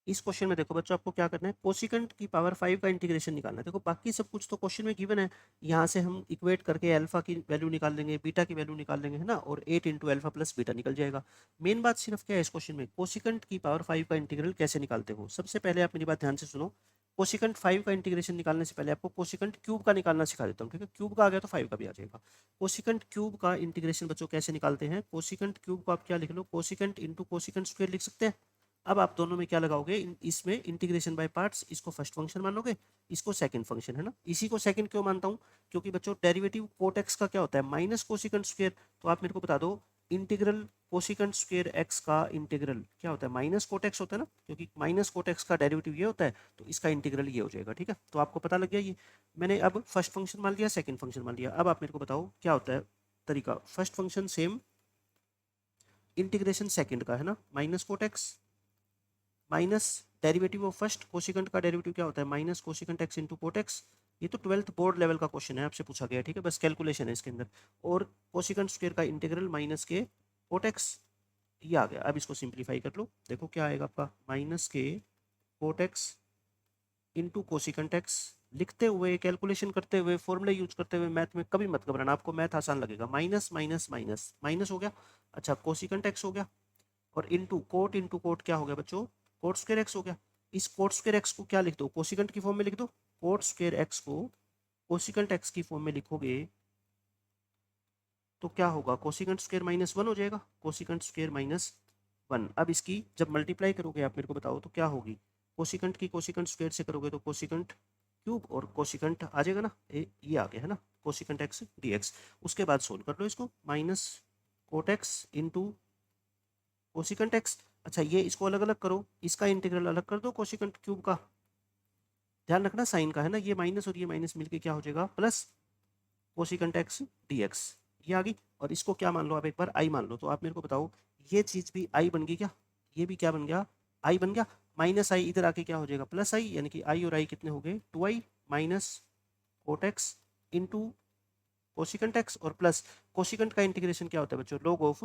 इस क्वेश्चन में देखो बच्चों आपको क्या करना है, कोसिकेंट की पावर 5 का इंटीग्रेशन निकालना है। देखो बाकी सब कुछ तो क्वेश्चन में गिवन है, यहाँ से हम इक्वेट करके अल्फा की वैल्यू निकाल लेंगे, बीटा की वैल्यू निकाल लेंगे, है ना, और 8 इंटू अल्फा प्लस बीटा निकल जाएगा। मेन बात सिर्फ क्या है इस क्वेश्चन में, कोसिकेंट की पावर 5 का इंटीग्रल कैसे निकालते हो। सबसे पहले आप मेरी बात ध्यान से सुनो, कोसिकेंट 5 का इंटीग्रेशन निकालने से पहले आपको कोसिकेंट क्यूब का निकालना सिखा देता हूँ, ठीक है। क्यूब का आ गया तो 5 का भी आ जाएगा। कोसिकेंट क्यूब का इंटीग्रेशन बच्चों कैसे निकालते हैं, कोसिकेंट क्यूब को आप क्या लिख लो, कोसिकेंट इंटू कोसिकेंट स्क्वायर लिख सकते हैं। अब आप दोनों में क्या लगाओगे, इसमें इंटीग्रेशन बाय पार्ट्स, इसको फर्स्ट फंक्शन मानोगे, इसको सेकंड फंक्शन, है ना। इसी को सेकंड क्यों मानता हूँ, क्योंकि बच्चों डेरिवेटिव कोट एक्स का क्या होता है, माइनस कोसिकेंट स्क्वायर। तो आप मेरे को बता दो, इंटीग्रल कोसिकेंट स्क्वायर एक्स का इंटीग्रल क्या होता है, माइनस कोट एक्स होता है ना, क्योंकि माइनस कोट एक्स का डेरिवेटिव ये होता है, तो इसका इंटीग्रल ये हो जाएगा, ठीक है। तो आपको पता लग गया ये, मैंने अब फर्स्ट फंक्शन मान लिया, सेकंड फंक्शन मान लिया। अब आप मेरे को बताओ क्या होता है तरीका, first function same, integration second का, है ना, minus cot x minus derivative of first, cosecant का डेरिवेटिव क्या होता है, minus cosecant X into cot x, ये तो 12th बोर्ड लेवल का क्वेश्चन है, आपसे पूछा गया है, ठीक है, बस कैलकुलेशन है इसके अंदर। और कोसिकेंट स्क्वायर का इंटीग्रल माइनस के कोट एक्स, ये आ गया। अब इसको सिंप्लीफाई कर लो, देखो क्या आएगा आपका, माइनस के cot x into cosecant x. लिखते हुए, कैलकुलेशन करते हुए, फॉर्मूला यूज करते हुए मैथ में कभी मत घबराना, आपको मैथ आसान लगेगा। माइनस माइनस माइनस माइनस हो गया, अच्छा कोसिकेंट एक्स हो गया, और इंटू कोट क्या हो गया बच्चों, कोट स्क्वायर एक्स हो गया। इस कोट स्क्वायर एक्स को क्या लिख दो, कोसिकेंट की फॉर्म में लिख दो। कोट स्क्वायर एक्स को कोसिकेंट एक्स की फॉर्म में लिखोगे तो क्या होगा, कोसिकेंट स्क्वायर माइनस वन हो जाएगा, कोसिकेंट स्क्वायर माइनस वन। अब इसकी जब मल्टीप्लाई करोगे आप मेरे को बताओ तो क्या होगी, कोसिकेंट की कोसिकेंट स्क्वायर से करोगे तो कोसिकेंट क्यूब, और कोसिकेंट आ जाएगा ना, ये आ गया है ना, कोसिकेंट एक्स डीएक्स। उसके बाद सोल्व कर लो इसको, minus cot x into cosecant x. अच्छा ये इसको अलग अलग करो, इसका इंटीग्रल अलग कर दो कोसिकेंट क्यूब का, ध्यान रखना साइन का है ना, ये माइनस और ये माइनस मिलके क्या हो जाएगा, प्लस कोसिकेंट एक्स डीएक्स, ये आ गई। और इसको क्या मान लो आप एक बार, आई मान लो। तो आप मेरे को बताओ ये चीज भी आई बन गई क्या, ये भी क्या बन गया, आई बन गया। माइनस आई इधर आके क्या हो जाएगा, प्लस आई, यानी कि आई और आई कितने हो गए, 2i minus cot x into cosecant x, और प्लस कोसिकेंट का इंटीग्रेशन क्या होता है बच्चों, लोग ऑफ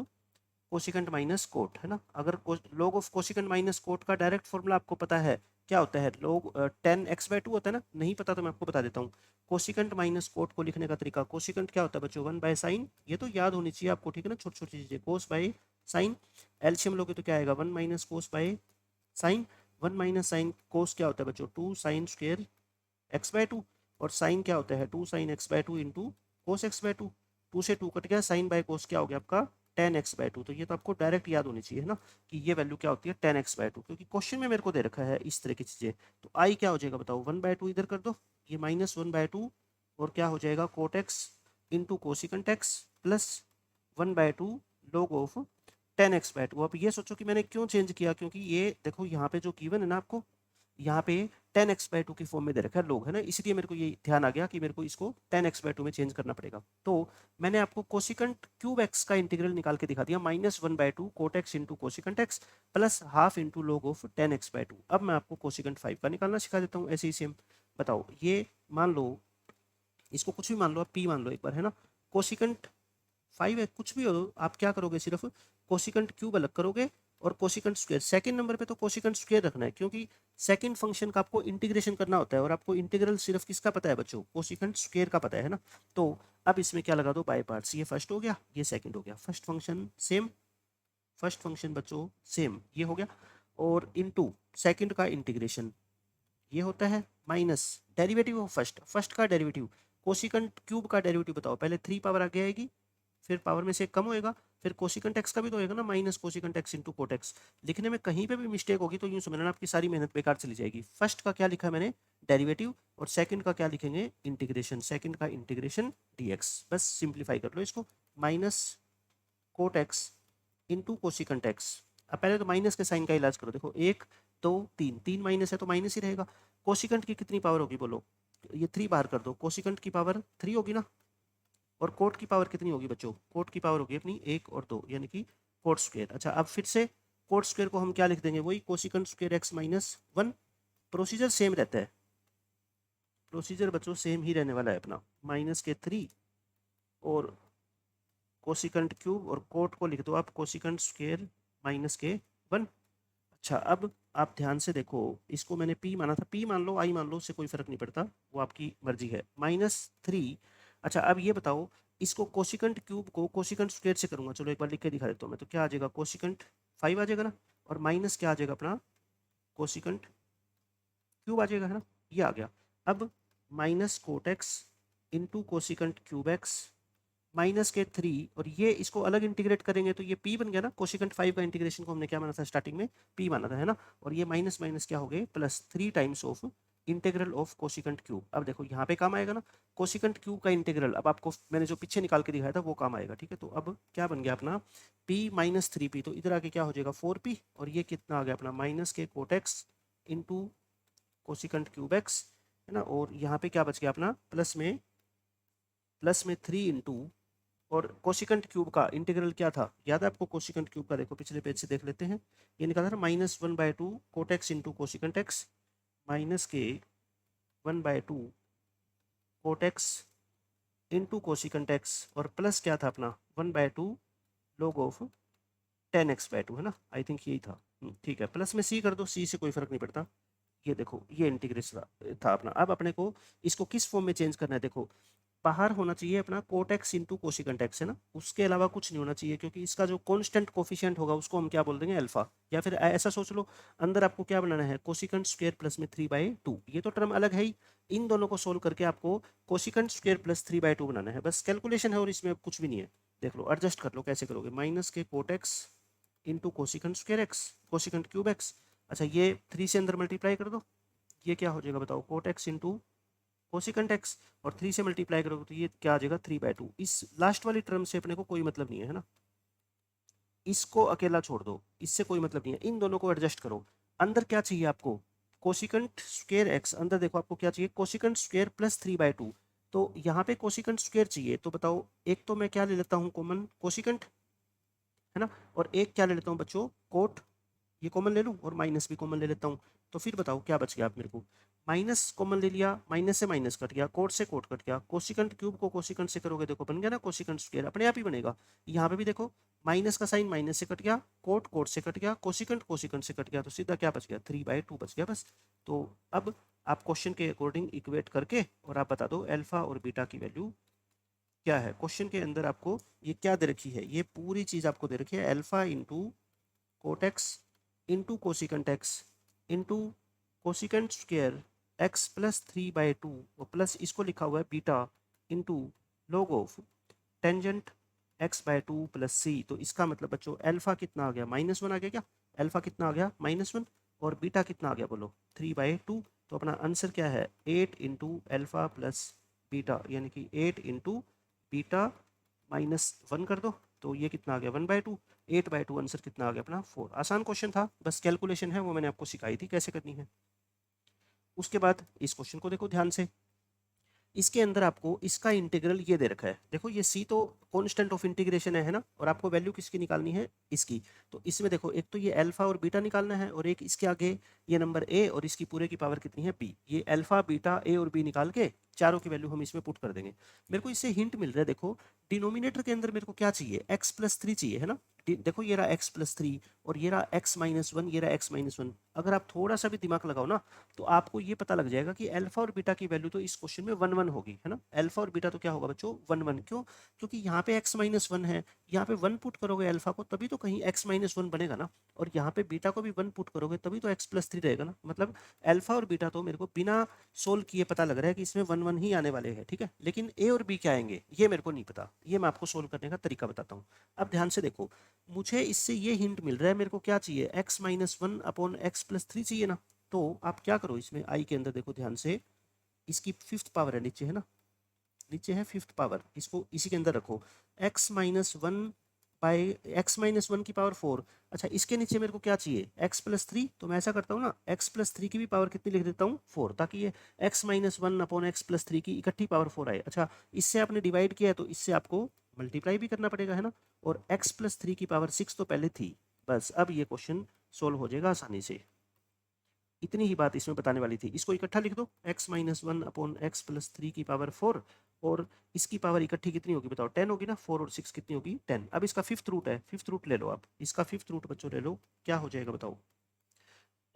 कोसिकेंट माइनस कोट, है ना। अगर log of cosecant minus cot का डायरेक्ट फॉर्मूला आपको पता है, क्या होता है, लॉग 10x/2 होता है ना, नहीं पता तो मैं आपको बता देता हूँ। कोसिकेंट माइनस कोट को लिखने का तरीका, कोसिकेंट क्या होता है बच्चों, 1/sin, ये तो याद होनी चाहिए आपको, ठीक है ना, छोटी छोटी चीजें, कोस बाय साइन। एलसीएम लोगे तो क्या आएगा, 1 minus cos by sine, 1 minus sine cos क्या होता है बच्चों, 2 साइन स्क्वायर x/2, और साइन क्या होता है, 2 sign x/2 into cos x/2, 2 से 2 कट गया, साइन बाय कोस क्या हो गया आपका 10x/2। तो ये तो आपको डायरेक्ट याद होनी चाहिए है ना, कि ये वैल्यू क्या होती है 10x/2, क्योंकि क्वेश्चन में मेरे को दे रखा है इस तरह की चीजें। तो आई क्या हो जाएगा बताओ, 1/2 इधर कर दो, ये -1/2, और क्या हो जाएगा cot x into cosecant x plus 1/2 log of 10x/2। अब ये सोचो कि मैंने क्यों चेंज किया, क्योंकि ये देखो यहाँ पे जो गिवन है ना आपको, यहाँ पे 10x/2 की फॉर्म में दे रखा है लोग, है ना, इसलिए मेरे को ये ध्यान आ गया कि मेरे को इसको 10x/2 में चेंज करना पड़ेगा। तो मैंने आपको कोसिकेंट क्यूब एक्स का इंटीग्रल निकाल के दिखा दिया, -1/2 cot x into cosecant x plus half into log of 10x/2। अब मैं आपको कोसिकेंट 5 का निकालना सिखा देता हूँ, ऐसे ही सेम। बताओ ये मान लो, इसको कुछ भी मान लो, आप पी मान लो एक बार, है ना। कोसिकेंट 5 है, कुछ भी हो, आप क्या करोगे, सिर्फ कोसिकेंट क्यूब अलग करोगे और कोसिकेंट स्क्वायर, सेकंड नंबर पे तो कोसिकेंट स्क्वायर रखना है, क्योंकि सेकंड फंक्शन का आपको इंटीग्रेशन करना होता है, और आपको इंटीग्रल सिर्फ किसका पता है बच्चों, कोसिकेंट स्क्वायर का पता है ना। तो अब इसमें क्या लगा दो, बाय पार्ट्स, ये फर्स्ट हो गया, ये सेकंड हो गया, first function same, first function बच्चों सेम, ये हो गया, और इनटू सेकंड का इंटीग्रेशन, ये होता है minus derivative of first, first का डेरिवेटिव, कोसिकेंट क्यूब का डेरिवेटिव बताओ, पहले 3 पावर आगे आएगी, फिर पावर में से एक कम होएगा, फिर कोसिकेंट एक्स का भी तो होएगा ना, minus cosecant X into cot x. लिखने में कहीं पे भी मिस्टेक होगी तो यूं समझना आपकी सारी मेहनत बेकार चली जाएगी। फर्स्ट का क्या लिखा मैंने, डेरिवेटिव, और सेकंड का क्या लिखेंगे, इंटीग्रेशन, सेकंड का इंटीग्रेशन डीएक्स। बस सिंप्लीफाई कर लो इसको, minus cot x into cosecant x. अब पहले तो माइनस के साइन का इलाज करो, देखो 1 2 3, 3 माइनस है तो माइनस ही रहेगा। कोसिकेंट की कितनी पावर होगी बोलो, ये 3 बाहर कर दो, कोसिकेंट की पावर 3 होगी ना, और कोट की पावर कितनी होगी बच्चों, कोट की पावर होगी अपनी 1 और 2, यानी कि कोट स्क्वायर। अच्छा अब फिर से कोट स्क्वायर को हम क्या लिख देंगे, वही cosecant square x -1। Procedure same रहता है, प्रोसीजर बच्चों सेम ही रहने वाला है अपना, -3 और कोसिकेंट क्यूब, और कोट को लिख दो आप कोसिकेंट स्क्वायर -1। अच्छा अब आप ध्यान से देखो, इसको मैंने p माना था, p मान लो आई मान लो, उससे कोई फर्क नहीं पड़ता, वो आपकी मर्जी है, -3। अच्छा अब ये बताओ, इसको कोसिकेंट क्यूब को कोसिकेंट स्क्वायर से करूंगा, चलो एक बार लिख के दिखा देता हूँ मैं, तो क्या आ जाएगा, कोसिकेंट 5 आ जाएगा ना, और माइनस क्या आ जाएगा अपना, कोसिकेंट क्यूब आ जाएगा, है ना, ये आ गया। अब minus cot x into cosecant cube x -3, और ये इसको अलग इंटीग्रेट करेंगे तो ये p बन गया ना, कोसिकेंट 5 का इंटीग्रेशन को हमने क्या माना था स्टार्टिंग में, p माना था, है ना, और ये माइनस माइनस क्या हो गए plus, 3 times of integral of cosecant cube. अब देखो यहाँ पे काम आएगा ना, कोसिकेंट क्यूब का इंटीग्रल, अब आपको मैंने जो पीछे निकाल के दिखाया था वो काम आएगा, ठीक है। तो अब क्या बन गया अपना, p -3p, तो इधर आके क्या हो जाएगा 4p, और ये कितना आ गया अपना, माइनस के cot x into cosecant cube x, है ना, और यहाँ पे क्या बच गया अपना, प्लस में 3 इंटू, और कोसिकेंट क्यूब का इंटीग्रल क्या था, याद है आपको, कोसिकेंट क्यूब का देखो पिछले पेज से देख लेते हैं, ये निकाला था -1/2 cot x into cosecant x, minus के 1/2 cot x into cosecant x और प्लस क्या था अपना 1/2 log ऑफ 10x/2 है ना, आई थिंक यही था। ठीक है, प्लस में सी कर दो, सी से कोई फर्क नहीं पड़ता। ये देखो ये इंटीग्रेशन था अपना। अब अपने को इसको किस फॉर्म में चेंज करना है, देखो बाहर होना चाहिए अपना cot x into cosecant x है ना, उसके अलावा कुछ नहीं होना चाहिए, क्योंकि इसका जो कांस्टेंट कोफिशिएंट होगा उसको हम क्या बोल देंगे अल्फा। या फिर ऐसा सोच लो, अंदर आपको क्या बनाना है कोसिकेंट स्क्वायर प्लस में 3/2, ये तो टर्म अलग है ही। इन दोनों को सोल्व करके आपको कोसिकेंट स्क्वायर प्लस 3/2 बनाना है, बस कैलकुलेशन है और इसमें कुछ भी नहीं है। देख लो एडजस्ट कर लो कैसे करोगे, माइनस के cot x into cosecant square x cosecant cube x. अच्छा ये 3 से अंदर मल्टीप्लाई कर दो, ये क्या हो जाएगा बताओ, cot x into cosecant x, और 3 से मल्टीप्लाई करोगे तो ये क्या आ जाएगा 3/2। इस लास्ट वाली टर्म से अपने को कोई मतलब नहीं है ना, इसको अकेला छोड़ दो, इससे कोई मतलब नहीं है। इन दोनों को एडजस्ट करो। अंदर क्या चाहिए आपको कोसिकेंट स्क्वायर एक्स, अंदर देखो आपको क्या चाहिए कोसिकेंट स्क्वायर प्लस 3/2। तो यहाँ पे कोसिकेंट स्क्वायर चाहिए, तो बताओ एक तो मैं क्या ले लेता हूँ कॉमन कोसिकेंट है ना, और एक क्या ले लेता हूँ बच्चों कोट, ये कॉमन ले लूँ और माइनस भी कॉमन ले लेता हूँ। तो फिर बताओ क्या बच गया आप मेरे को, माइनस कॉमन ले लिया, माइनस से माइनस कट गया, कोट से कोट कट गया, कोसिकेंट क्यूब को कोसिकेंट से करोगे देखो बन गया ना कोसिकेंट स्क्वायर, अपने आप ही बनेगा। यहाँ पे भी देखो माइनस का साइन माइनस से कट गया, कोट कोट से कट गया, कोसिकेंट कोसिकेंट से कट गया, तो सीधा क्या बच गया 3/2 बच गया बस। तो अब आप क्वेश्चन के अकॉर्डिंग इक्वेट करके और आप बता दो अल्फा और बीटा की वैल्यू क्या है। क्वेश्चन के अंदर आपको ये क्या दे रखी है, ये पूरी चीज आपको दे रखी है alpha into cot x into cosecant X into cosecant square x plus 3/2 और प्लस इसको लिखा हुआ है beta into log of tangent x/2 plus C. तो इसका मतलब बच्चों अल्फा कितना आ गया -1 आ गया क्या, अल्फा कितना आ गया -1 और बीटा कितना आ गया बोलो 3/2। तो अपना आंसर क्या है 8 इंटू अल्फा प्लस बीटा, यानी कि 8 इंटू बीटा -1 कर दो, तो ये कितना आ गया 1/2, 8/2 आंसर कितना आ गया अपना 4। आसान क्वेश्चन था, बस कैलकुलेशन है वो मैंने आपको सिखाई थी कैसे करनी है। उसके बाद इस क्वेश्चन को देखो ध्यान से, इसके अंदर आपको इसका इंटीग्रल ये दे रखा है, देखो ये c तो कांस्टेंट ऑफ इंटीग्रेशन है ना, और आपको वैल्यू किसकी निकालनी है इसकी। तो इसमें देखो एक तो ये अल्फा और बीटा निकालना है, और एक इसके आगे ये नंबर a और इसकी पूरे की पावर कितनी है b, ये अल्फा बीटा a और b निकाल के चारों की वैल्यू हम इसमें पुट कर देंगे। मेरे को इससे हिंट मिल रहा है, देखो डिनोमिनेटर के अंदर मेरे को क्या चाहिए x+3 चाहिए है ना। देखो ये रहा x+3 और ये रहा x-1, ये रहा x-1। अगर आप थोड़ा सा भी दिमाग लगाओ ना तो आपको ये पता लग जाएगा कि अल्फा और बीटा की वैल्यू तो इस क्वेश्चन में 1 1 होगी है ना। अल्फा और बीटा तो क्या होगा बच्चों 1 1, क्यों, क्योंकि यहाँ पे x-1 है, यहाँ पे 1 पुट करोगे अल्फा को तभी तो कहीं x-1 बनेगा ना, और यहाँ पे बीटा को भी 1 पुट करोगे तभी तो x+3 रहेगा ना। मतलब अल्फा और बीटा तो मेरे को बिना सोल्व किए पता लग रहा है कि इसमें 1 1 ही आने वाले हैं, ठीक है। लेकिन ए और बी क्या आएंगे ये मेरे को नहीं पता, ये मैं आपको सोल्व करने का तरीका बताता हूँ। अब ध्यान से देखो, मुझे इससे ये हिंट मिल रहा है, मेरे को क्या चाहिए x-1/x+3 चाहिए ना। तो आप क्या करो इसमें आई के अंदर देखो ध्यान से, इसकी 5th पावर है नीचे है ना, नीचे है 5th पावर, इसको इसी के अंदर रखो x-1 की पावर 4। अच्छा इसके नीचे मेरे को क्या चाहिए x+3, तो मैं ऐसा करता हूँ ना x+3 की भी पावर कितनी लिख देता हूँ 4, ताकि ये x-1/x+3 की इकट्ठी पावर 4 आए। अच्छा इससे आपने डिवाइड किया है तो इससे आपको मल्टीप्लाई भी करना पड़ेगा है ना, और x+3 की पावर 6 तो पहले थी। बस अब ये क्वेश्चन सोल्व हो जाएगा आसानी से, इतनी ही बात इसमें बताने वाली थी। इसको इकट्ठा लिख दो x-1/x+3 की पावर 4, और इसकी पावर इकट्ठी कितनी होगी बताओ 10 होगी ना, 4 और 6 कितनी होगी 10। अब इसका 5th रूट है, 5th रूट ले लो आप, इसका 5th रूट बच्चों ले लो, क्या हो जाएगा बताओ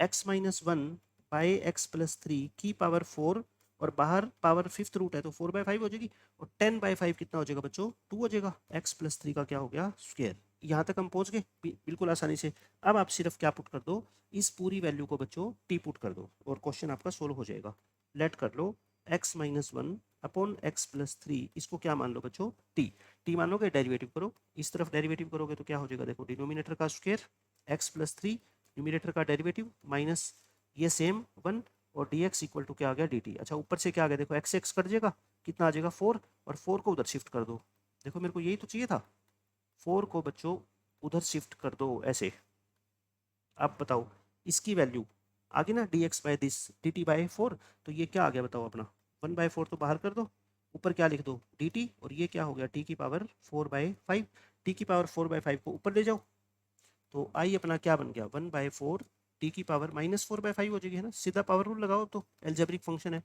x-1/x+3 की पावर 4, और बाहर पावर 5th रूट है तो 4/5 हो जाएगी, और 10/5 कितना हो जाएगा बच्चों 2 हो जाएगा, x+3 का क्या हो गया स्क्वायर। यहाँ तक हम पहुँच गए बिल्कुल आसानी से। अब आप सिर्फ क्या पुट कर दो, इस पूरी वैल्यू को बच्चों टी पुट कर दो और क्वेश्चन आपका सोल्व हो जाएगा। लेट कर लो x-1/x+3, इसको क्या मान लो बच्चों टी मानोगे, डेरिवेटिव करो, इस तरफ डेरिवेटिव करोगे तो क्या हो जाएगा देखो डिनोमिनेटर का स्क्वायर x+3, न्यूमिनेटर का डेरिवेटिव माइनस ये सेम 1, और dx इक्वल टू क्या आ गया dt। अच्छा ऊपर से क्या आ गया देखो x कट जाएगा, कितना आ जाएगा 4, और 4 को उधर शिफ्ट कर दो, देखो मेरे को यही तो चाहिए था, 4 को बच्चों उधर शिफ्ट कर दो ऐसे। अब बताओ इसकी वैल्यू आ गई ना dx/दिस dt/4, तो ये क्या आ गया बताओ अपना 1/4 तो बाहर कर दो, ऊपर क्या लिख दो dt, और ये क्या हो गया t की पावर 4/5, t की पावर 4/5 को ऊपर ले जाओ, तो आई अपना क्या बन गया 1/4 टी की पावर -4/5 हो जाएगी है ना। सीधा पावर रूल लगाओ, तो एल्जेब्रिक फंक्शन है,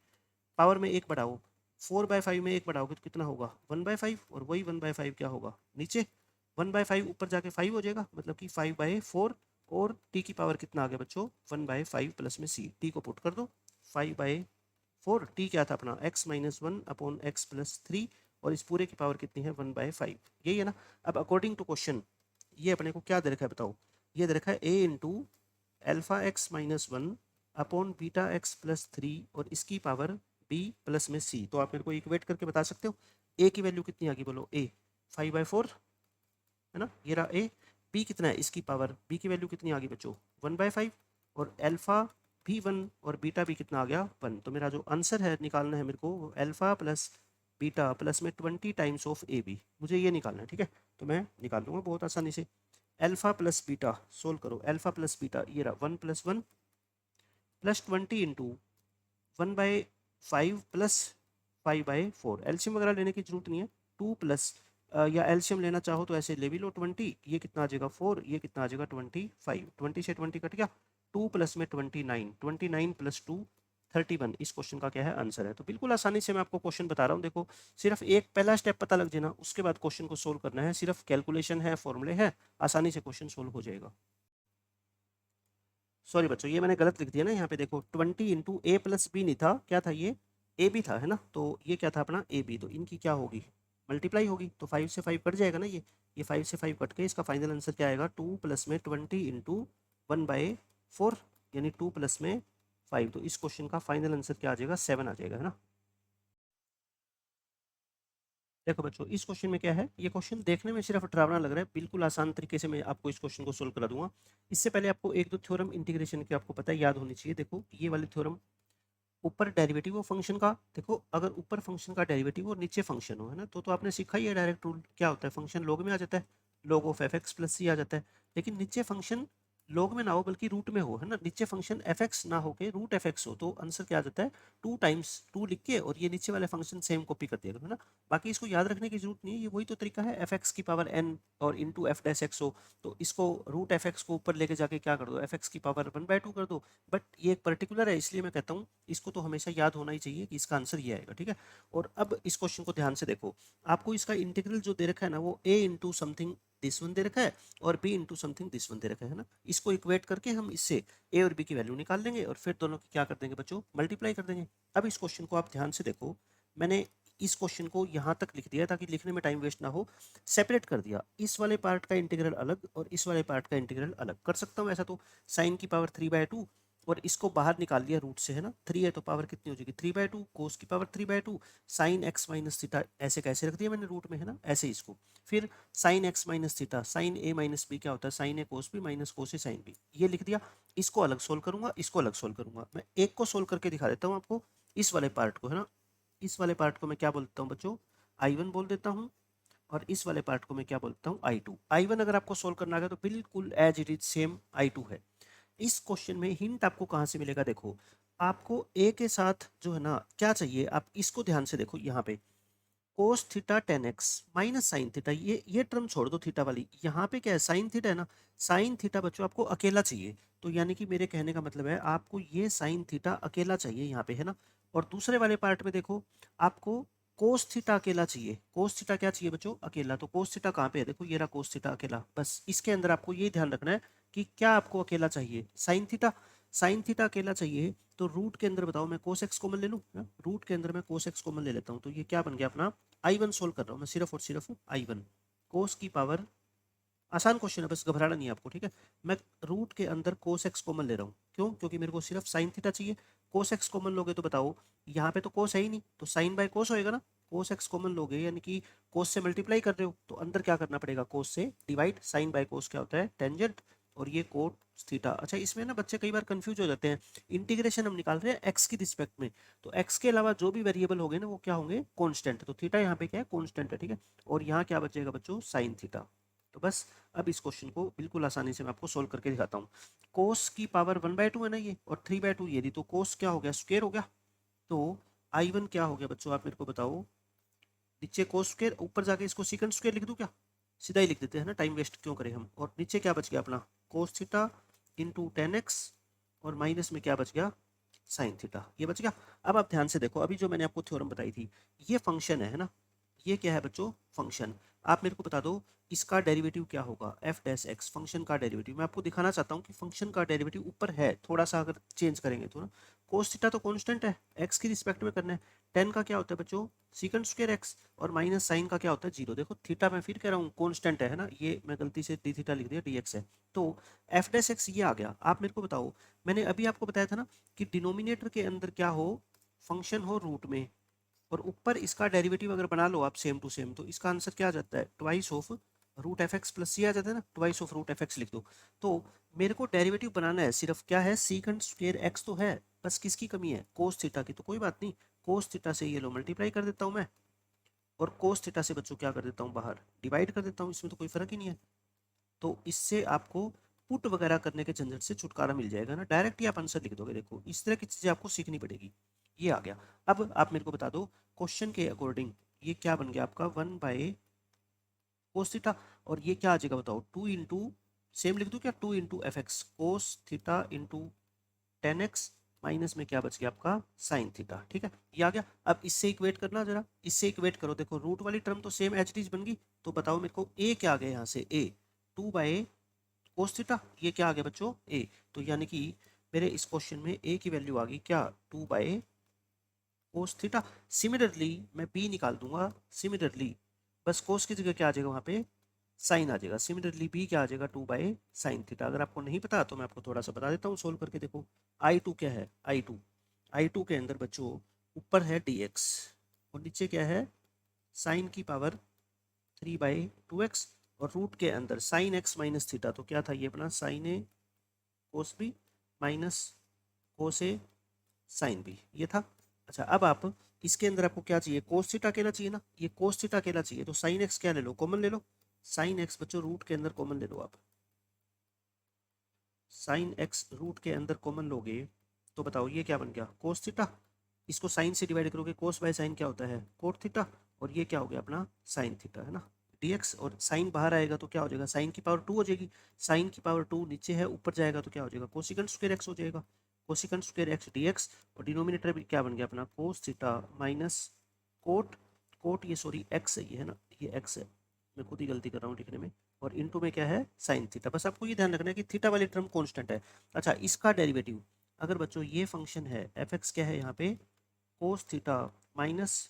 पावर में एक बढ़ाओ, 4/5 में 1 बढ़ाओगे तो कितना होगा 1/5, और वही 1/5 क्या होगा नीचे 1/5 ऊपर जाके 5 हो जाएगा, मतलब कि 5/4, और टी की पावर कितना आ गया बच्चों 1/5 प्लस में सी, टी को पुट कर दो 5/4, टी क्या था अपना x-1/x+3, और इस पूरे की पावर कितनी है 1/5, यही है ना। अब अकॉर्डिंग टू क्वेश्चन ये अपने को क्या दे रखा है बताओ, ये दे रखा है a into alpha x-1 upon beta x+3 और इसकी पावर b प्लस में c। तो आप मेरे को इक्वेट करके बता सकते हो a की वैल्यू कितनी आ गई, बोलो a 5/4 है ना, ये रहा a, b कितना है इसकी पावर b की वैल्यू कितनी आ गई बच्चों 1/5, और अल्फा भी 1 और बीटा भी कितना आ गया 1। तो मेरा जो आंसर है निकालना है मेरे को वो अल्फा प्लस बीटा प्लस में 20 टाइम्स ऑफ ए बी, मुझे ये निकालना है, ठीक है। तो मैं निकाल लूँगा बहुत आसानी से, अल्फा प्लस बीटा सोल्व करो, अल्फा प्लस बीटा ये रहा 1+1 प्लस 20 इंटू 1/5 प्लस 5/4, एल्शियम वगैरह लेने की जरूरत नहीं है, 2 प्लस या एल्शियम लेना चाहो तो ऐसे ले भी लो 20, ये कितना आ जाएगा 4, ये कितना आ जाएगा 25, 20 से 20 कट गया, 2 प्लस में 29, 29 प्लस 2 31, इस क्वेश्चन का क्या है आंसर है। तो बिल्कुल आसानी से मैं आपको क्वेश्चन बता रहा हूँ, देखो सिर्फ एक पहला स्टेप पता लग जाना, उसके बाद क्वेश्चन को सोल्व करना है, सिर्फ कैलकुलेशन है, फॉर्मूले हैं, आसानी से क्वेश्चन सोल्व हो जाएगा। सॉरी बच्चों ये मैंने गलत लिख दिया ना, यहाँ पे देखो 20 इंटू ए प्लस बी नहीं था, क्या था ये ए बी था है ना, तो ये क्या था अपना ए बी, तो इनकी क्या होगी मल्टीप्लाई होगी, तो 5 से 5 कट जाएगा ना, ये 5 से 5 कट के इसका फाइनल आंसर क्या आएगा 2 प्लस में 20 इंटू 1/4 यानी 2 प्लस में 5, तो इस क्वेश्चन का फाइनल आंसर क्या आ जाएगा 7 आ जाएगा है ना। देखो बच्चों इस क्वेश्चन में क्या है, ये क्वेश्चन देखने में सिर्फ डरावना लग रहा है, बिल्कुल आसान तरीके से मैं आपको इस क्वेश्चन को सोल्व करा दूंगा। इससे पहले आपको एक दो थ्योरम इंटीग्रेशन की आपको पता है याद होनी चाहिए। देखो ये वाली थ्योरम, ऊपर डेरिवेटिव हो फंक्शन का, देखो अगर ऊपर फंक्शन का डेरिवेटिव और नीचे फंक्शन हो है ना, तो आपने सीखा ही है डायरेक्ट रूल, क्या होता है फंक्शन लॉग में आ जाता है, log of F X plus C आ जाता है। लेकिन नीचे फंक्शन लॉग में ना हो बल्कि रूट में हो है ना, नीचे फंक्शन एफ एक्स ना हो के रूट एफ एक्स हो, तो आंसर क्या आ जाता है 2 टाइम्स 2 लिख के, और ये नीचे वाले फंक्शन सेम कॉपी कर दिया करो है ना। बाकी इसको याद रखने की जरूरत नहीं है, ये वही तो तरीका है, एफ एक्स की पावर एन और इंटू एफ डैश एक्स हो, तो इसको रूट एफ एक्स को ऊपर लेके जाके क्या कर दो एफ एक्स की पावर 1/2 कर दो। बट ये एक पर्टिकुलर है इसलिए मैं कहता हूँ इसको तो हमेशा याद होना ही चाहिए कि इसका आंसर ये आएगा, ठीक है। और अब इस क्वेश्चन को ध्यान से देखो, आपको इसका इंटीग्रल जो दे रखा है ना वो a into something this one दे रखा है, और b into something this one दे रखा है ना, इसको इक्वेट करके हम इससे a और b की वैल्यू निकाल लेंगे, और फिर दोनों की क्या कर देंगे बच्चों मल्टीप्लाई कर देंगे। अब इस क्वेश्चन को आप ध्यान से देखो, मैंने इस क्वेश्चन को यहाँ तक लिख दिया ताकि लिखने में टाइम वेस्ट ना हो, सेपरेट कर दिया, इस वाले पार्ट का इंटीग्रल अलग और इस वाले पार्ट का इंटीग्रल अलग कर सकता हूँ ऐसा, तो साइन की पावर 3/2 और इसको बाहर निकाल लिया रूट से है ना, 3 है तो पावर कितनी हो जाएगी 3/2, कोस की power 3/2, sine x minus theta ऐसे कैसे रख दिया मैंने रूट में है ना, ऐसे इसको, फिर sine x minus theta sine A minus B क्या होता है sine A cos B minus cos A sine B, ये लिख दिया। इसको अलग सोल्व करूंगा, इसको अलग सोल्व करूंगा, मैं एक को सोल्व करके दिखा देता हूँ आपको, इस वाले पार्ट को है ना, इस वाले पार्ट को मैं क्या बोलता हूँ बच्चों I1 बोल देता हूँ, और इस वाले पार्ट को मैं क्या बोलता हूँ I2। I1 अगर आपको सोल्व करना है तो बिल्कुल as it is same I2 है। इस क्वेश्चन में हिंट आपको कहाँ से मिलेगा, देखो आपको a के साथ जो है ना क्या चाहिए, आप इसको ध्यान से देखो यहाँ पे cos theta 10x minus sine theta, ये टर्म छोड़ दो थीटा वाली, यहाँ पे क्या है साइन थीटा है ना, साइन थीटा बच्चों आपको अकेला चाहिए, तो यानी कि मेरे कहने का मतलब है आपको ये साइन थीटा अकेला चाहिए यहाँ पे है ना। और दूसरे वाले पार्ट में देखो आपको कोस थीटा अकेला चाहिए, कोस थीटा क्या चाहिए बच्चों अकेला, तो कोस थीटा कहाँ पे है, देखो ये रहा कोस थीटा अकेला, बस इसके अंदर आपको ये ध्यान रखना है कि क्या आपको अकेला चाहिए साइन थीटा, साइन थीटा अकेला चाहिए, तो रूट के अंदर बताओ मैं कोस एक्स कॉमन ले लूँ, रूट के अंदर मैं कोस एक्स कॉमन ले लेता हूँ, तो ये क्या बन गया अपना I1 सोल्व कर रहा हूँ मैं सिर्फ और सिर्फ I1, कोस की पावर, आसान क्वेश्चन है बस घबराना नहीं है आपको, ठीक है। मैं रूट के अंदर कोस एक्स कॉमन ले रहा हूँ, क्यों, क्योंकि मेरे को सिर्फ साइन थीटा चाहिए, कोस एक्स कॉमन लोगे तो बताओ यहाँ पे तो कोस है ही नहीं, तो साइन बाय कोस होएगा ना, कोस एक्स कॉमन लोगे यानी कि कोस से मल्टीप्लाई कर रहे हो, तो अंदर क्या करना पड़ेगा कोस से डिवाइड, साइन बाय कोस क्या होता है टेंजेंट, और ये कोट थीटा। अच्छा इसमें ना बच्चे कई बार कंफ्यूज हो जाते हैं, इंटीग्रेशन हम निकाल रहे हैं एक्स की रिस्पेक्ट में, तो एक्स के अलावा जो भी वेरिएबल होंगे ना वो क्या होंगे कांस्टेंट, तो थीटा यहाँ पे क्या है कांस्टेंट है, ठीक है। और यहाँ क्या बचेगा बच्चों साइन थीटा। तो बस अब इस क्वेश्चन को बिल्कुल आसानी से मैं आपको सोल्व करके दिखाता हूँ, कोस की पावर 1/2 है ना ये, और 3/2 ये दी, तो कोस क्या हो गया स्क्वायर हो गया, तो I1 क्या हो गया बच्चों आप मेरे को बताओ, नीचे कोस स्क्वायर ऊपर जाके इसको सेकंड स्क्वायर लिख दूं क्या, सीधा ही लिख देते हैं ना, टाइम वेस्ट क्यों करें हम, और नीचे क्या बच गया अपना कोस थीटा इंटू 10x, और माइनस में क्या बच गया साइन थीटा, ये बच गया। अब आप ध्यान से देखो, अभी जो मैंने आपको थ्योरम बताई थी, ये फंक्शन है ना, ये क्या है बच्चों, फंक्शन। आप मेरे को बता दो इसका डेरिवेटिव क्या होगा, एफ डैश एक्स, फंक्शन का डेरिवेटिव। मैं आपको दिखाना चाहता हूँ कि फंक्शन का डेरिवेटिव ऊपर है, थोड़ा सा अगर चेंज करेंगे तो ना, कोस थीटा तो कांस्टेंट है, एक्स की रिस्पेक्ट में करना है। टेन का क्या होता है बच्चों, सीकंड स्क्वायर एक्स, और माइनस साइन का क्या होता है, जीरो। देखो थीटा मैं फिर कह रहा हूँ कांस्टेंट है ना, ये मैं गलती से डी थीटा लिख दिया, डी एक्स है। तो एफ डैश एक्स ये आ गया। आप मेरे को बताओ, मैंने अभी आपको बताया था ना कि डिनोमिनेटर के अंदर क्या हो, फंक्शन हो रूट में, और ऊपर इसका डेरिवेटिव अगर बना लो आप सेम टू सेम, तो इसका आंसर क्या आ जाता है, twice of root F X plus C आ जाता है ना, twice of root F X लिख दो। तो मेरे को डेरिवेटिव बनाना है, सिर्फ क्या है, सीकंड स्क्वायर एक्स तो है, बस किसकी कमी है, कोस थीटा की। तो कोई बात नहीं, कोस थीटा से ये लो मल्टीप्लाई कर देता हूँ मैं, और कोस थीटा से बच्चों क्या कर देता हूँ, बाहर डिवाइड कर देता हूँ, इसमें तो कोई फर्क ही नहीं है। तो इससे आपको पुट वगैरह करने के झंझट से छुटकारा मिल जाएगा ना, डायरेक्ट ही आप आंसर लिख दोगे। देखो इस तरह की चीजें आपको सीखनी पड़ेगी। ये आ गया। अब आप मेरे को बता दो क्वेश्चन के अकॉर्डिंग ये क्या बन गया आपका, 1 बाय कोस थीटा, और ये क्या आ जाएगा बताओ, 2 इंटू, सेम लिख दूं क्या, 2 into F x cos theta into 10x, minus में क्या बच गया आपका, साइन थीटा। ठीक है, ये आ गया। अब इससे इक्वेट करना जरा, इससे इक्वेट करो, देखो रूट वाली टर्म तो सेम एच बन गई। तो बताओ मेरे को ए क्या आ गया यहाँ से, ए 2 बाय कोस थीटा, ये क्या आ गया बच्चों, ए। तो यानी कि मेरे इस क्वेश्चन में ए की वैल्यू आ गई क्या, 2 बाय कोस थीटा। सिमिलरली मैं बी निकाल दूंगा, सिमिलरली बस कोस की जगह क्या आ जाएगा वहां पे, साइन आ जाएगा। सिमिलरली बी क्या आ जाएगा, 2 बाय साइन थीटा। अगर आपको नहीं पता तो मैं आपको थोड़ा सा बता देता हूँ सोल्व करके। देखो आई टू क्या है, आई टू के अंदर बच्चों ऊपर है डी एक्स, और नीचे क्या है, साइन की पावर 3/2x, और रूट के अंदर साइन एक्स माइनस थीटा, तो क्या था ये अपना, sign A cos B minus cos A sine B, ये था। अच्छा अब आप इसके अंदर आपको क्या चाहिए, कोस थीटा अकेला चाहिए ना, ये कोस थीटा अकेला चाहिए, तो साइन एक्स क्या ले लो, कॉमन ले लो। साइन एक्स बच्चों रूट के अंदर कॉमन ले लो आप, साइन एक्स रूट के अंदर कॉमन लोगे तो बताओ ये क्या बन गया, कोस थीटा। इसको साइन से डिवाइड करोगे, कोस बाय साइन क्या होता है, कोट थीटा, और ये क्या हो गया अपना, साइन थीटा है ना, dx। और साइन बाहर आएगा तो क्या हो जाएगा, साइन की पावर 2 हो जाएगी, साइन की पावर 2 नीचे है, ऊपर जाएगा तो क्या हो जाएगा, कोसिकेंट स्क्वायर एक्स हो जाएगा, कोसिकेंट स्क्वायर एक्स dx। और डिनोमिनेटर भी क्या बन गया अपना, cos theta minus cot, cot ये सॉरी एक्स है, ये है ना, ये एक्स है, मैं खुद ही गलती कर रहा हूँ लिखने में, और इनटू में क्या है, साइन थीटा। बस आपको ये ध्यान रखना है कि थीटा वाली टर्म कांस्टेंट है। अच्छा इसका डेरिवेटिव, अगर बच्चों ये फंक्शन है एफ एक्स क्या है यहाँ पे, कोस theta minus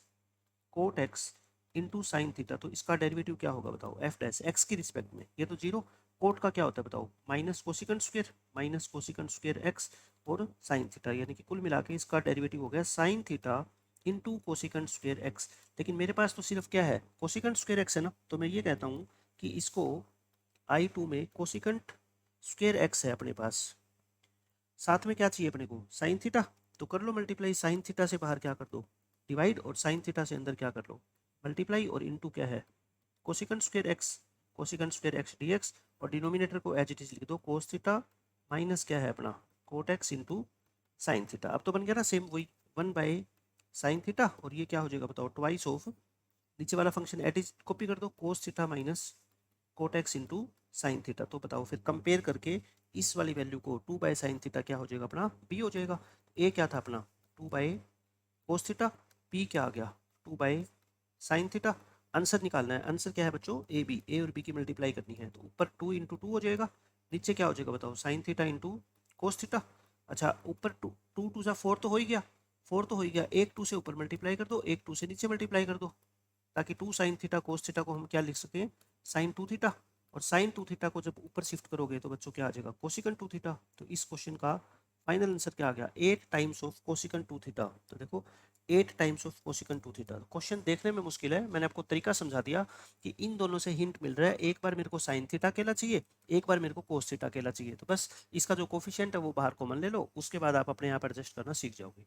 cot x into sine theta, तो इसका डेरिवेटिव क्या होगा बताओ, एफ डैश एक्स की रिस्पेक्ट में, ये तो जीरो। कोट का क्या होता है बताओ, minus cosecant square, minus cosecant square x और साइन थीटा, यानी कि कुल मिला के इसका डेरिवेटिव हो गया sine theta into cosecant square x. लेकिन मेरे पास तो सिर्फ क्या है, कोसिकेंट स्क्वायर एक्स है ना, तो मैं ये कहता हूँ कि इसको I2 में कोसिकेंट स्क्वायर एक्स है अपने पास, साथ में क्या चाहिए अपने को, साइन थीटा, तो कर लो मल्टीप्लाई, साइन थीटा से बाहर क्या कर दो, डिवाइड, और साइन थीटा से अंदर क्या कर लो, मल्टीप्लाई, और इनटू क्या है, cosecant square x, cosecant square x d x, और डिनोमिनेटर को एज इट इज लिख दो, कोस थीटा माइनस क्या है अपना, cot x into sine theta. अब तो बन गया ना सेम वही, 1/साइन थीटा, और ये क्या हो जाएगा बताओ, ट्वाइस ऑफ, नीचे वाला फंक्शन एट इज कॉपी कर दो, cos theta minus cot x into sine theta. तो बताओ फिर कंपेयर करके इस वाली वैल्यू को, 2/साइन थीटा क्या हो जाएगा अपना, बी हो जाएगा। ए क्या था अपना, 2/कोस थीटा, बी क्या आ गया, 2/साइन थीटा। आंसर निकालना है, आंसर क्या है बच्चों, ए बी, ए और बी की मल्टीप्लाई करनी है, तो ऊपर 2 × 2 हो जाएगा, नीचे क्या हो जाएगा बताओ, sine theta into cos theta. अच्छा ऊपर 2 2 4 तो हो ही गया, 4 तो हो ही गया, एक 2 से ऊपर मल्टीप्लाई कर दो, एक 2 से नीचे मल्टीप्लाई कर दो, ताकि 2 sin थीटा कोस थीटा को हम क्या लिख सकें, sin 2 थीटा। और sin 2 थीटा को जब ऊपर शिफ्ट करोगे तो बच्चों क्या आ जाएगा, कोसिकेंट 2 थीटा। तो इस क्वेश्चन का फाइनल आंसर क्या आ गया, 8 टाइम्स ऑफ कोसिकेंट 2 थीटा। तो देखो 8 times of cosecant 2 theta. Question देखने में मुश्किल है, मैंने आपको तरीका समझा दिया कि इन दोनों से हिंट मिल रहा है, एक बार मेरे को साइन थीटा अकेला चाहिए, एक बार मेरे को कोस थीटा अकेला चाहिए, तो बस इसका जो कोफिशिएंट है वो बाहर कॉमन ले लो, उसके बाद आप अपने आप एडजस्ट करना सीख जाओगे।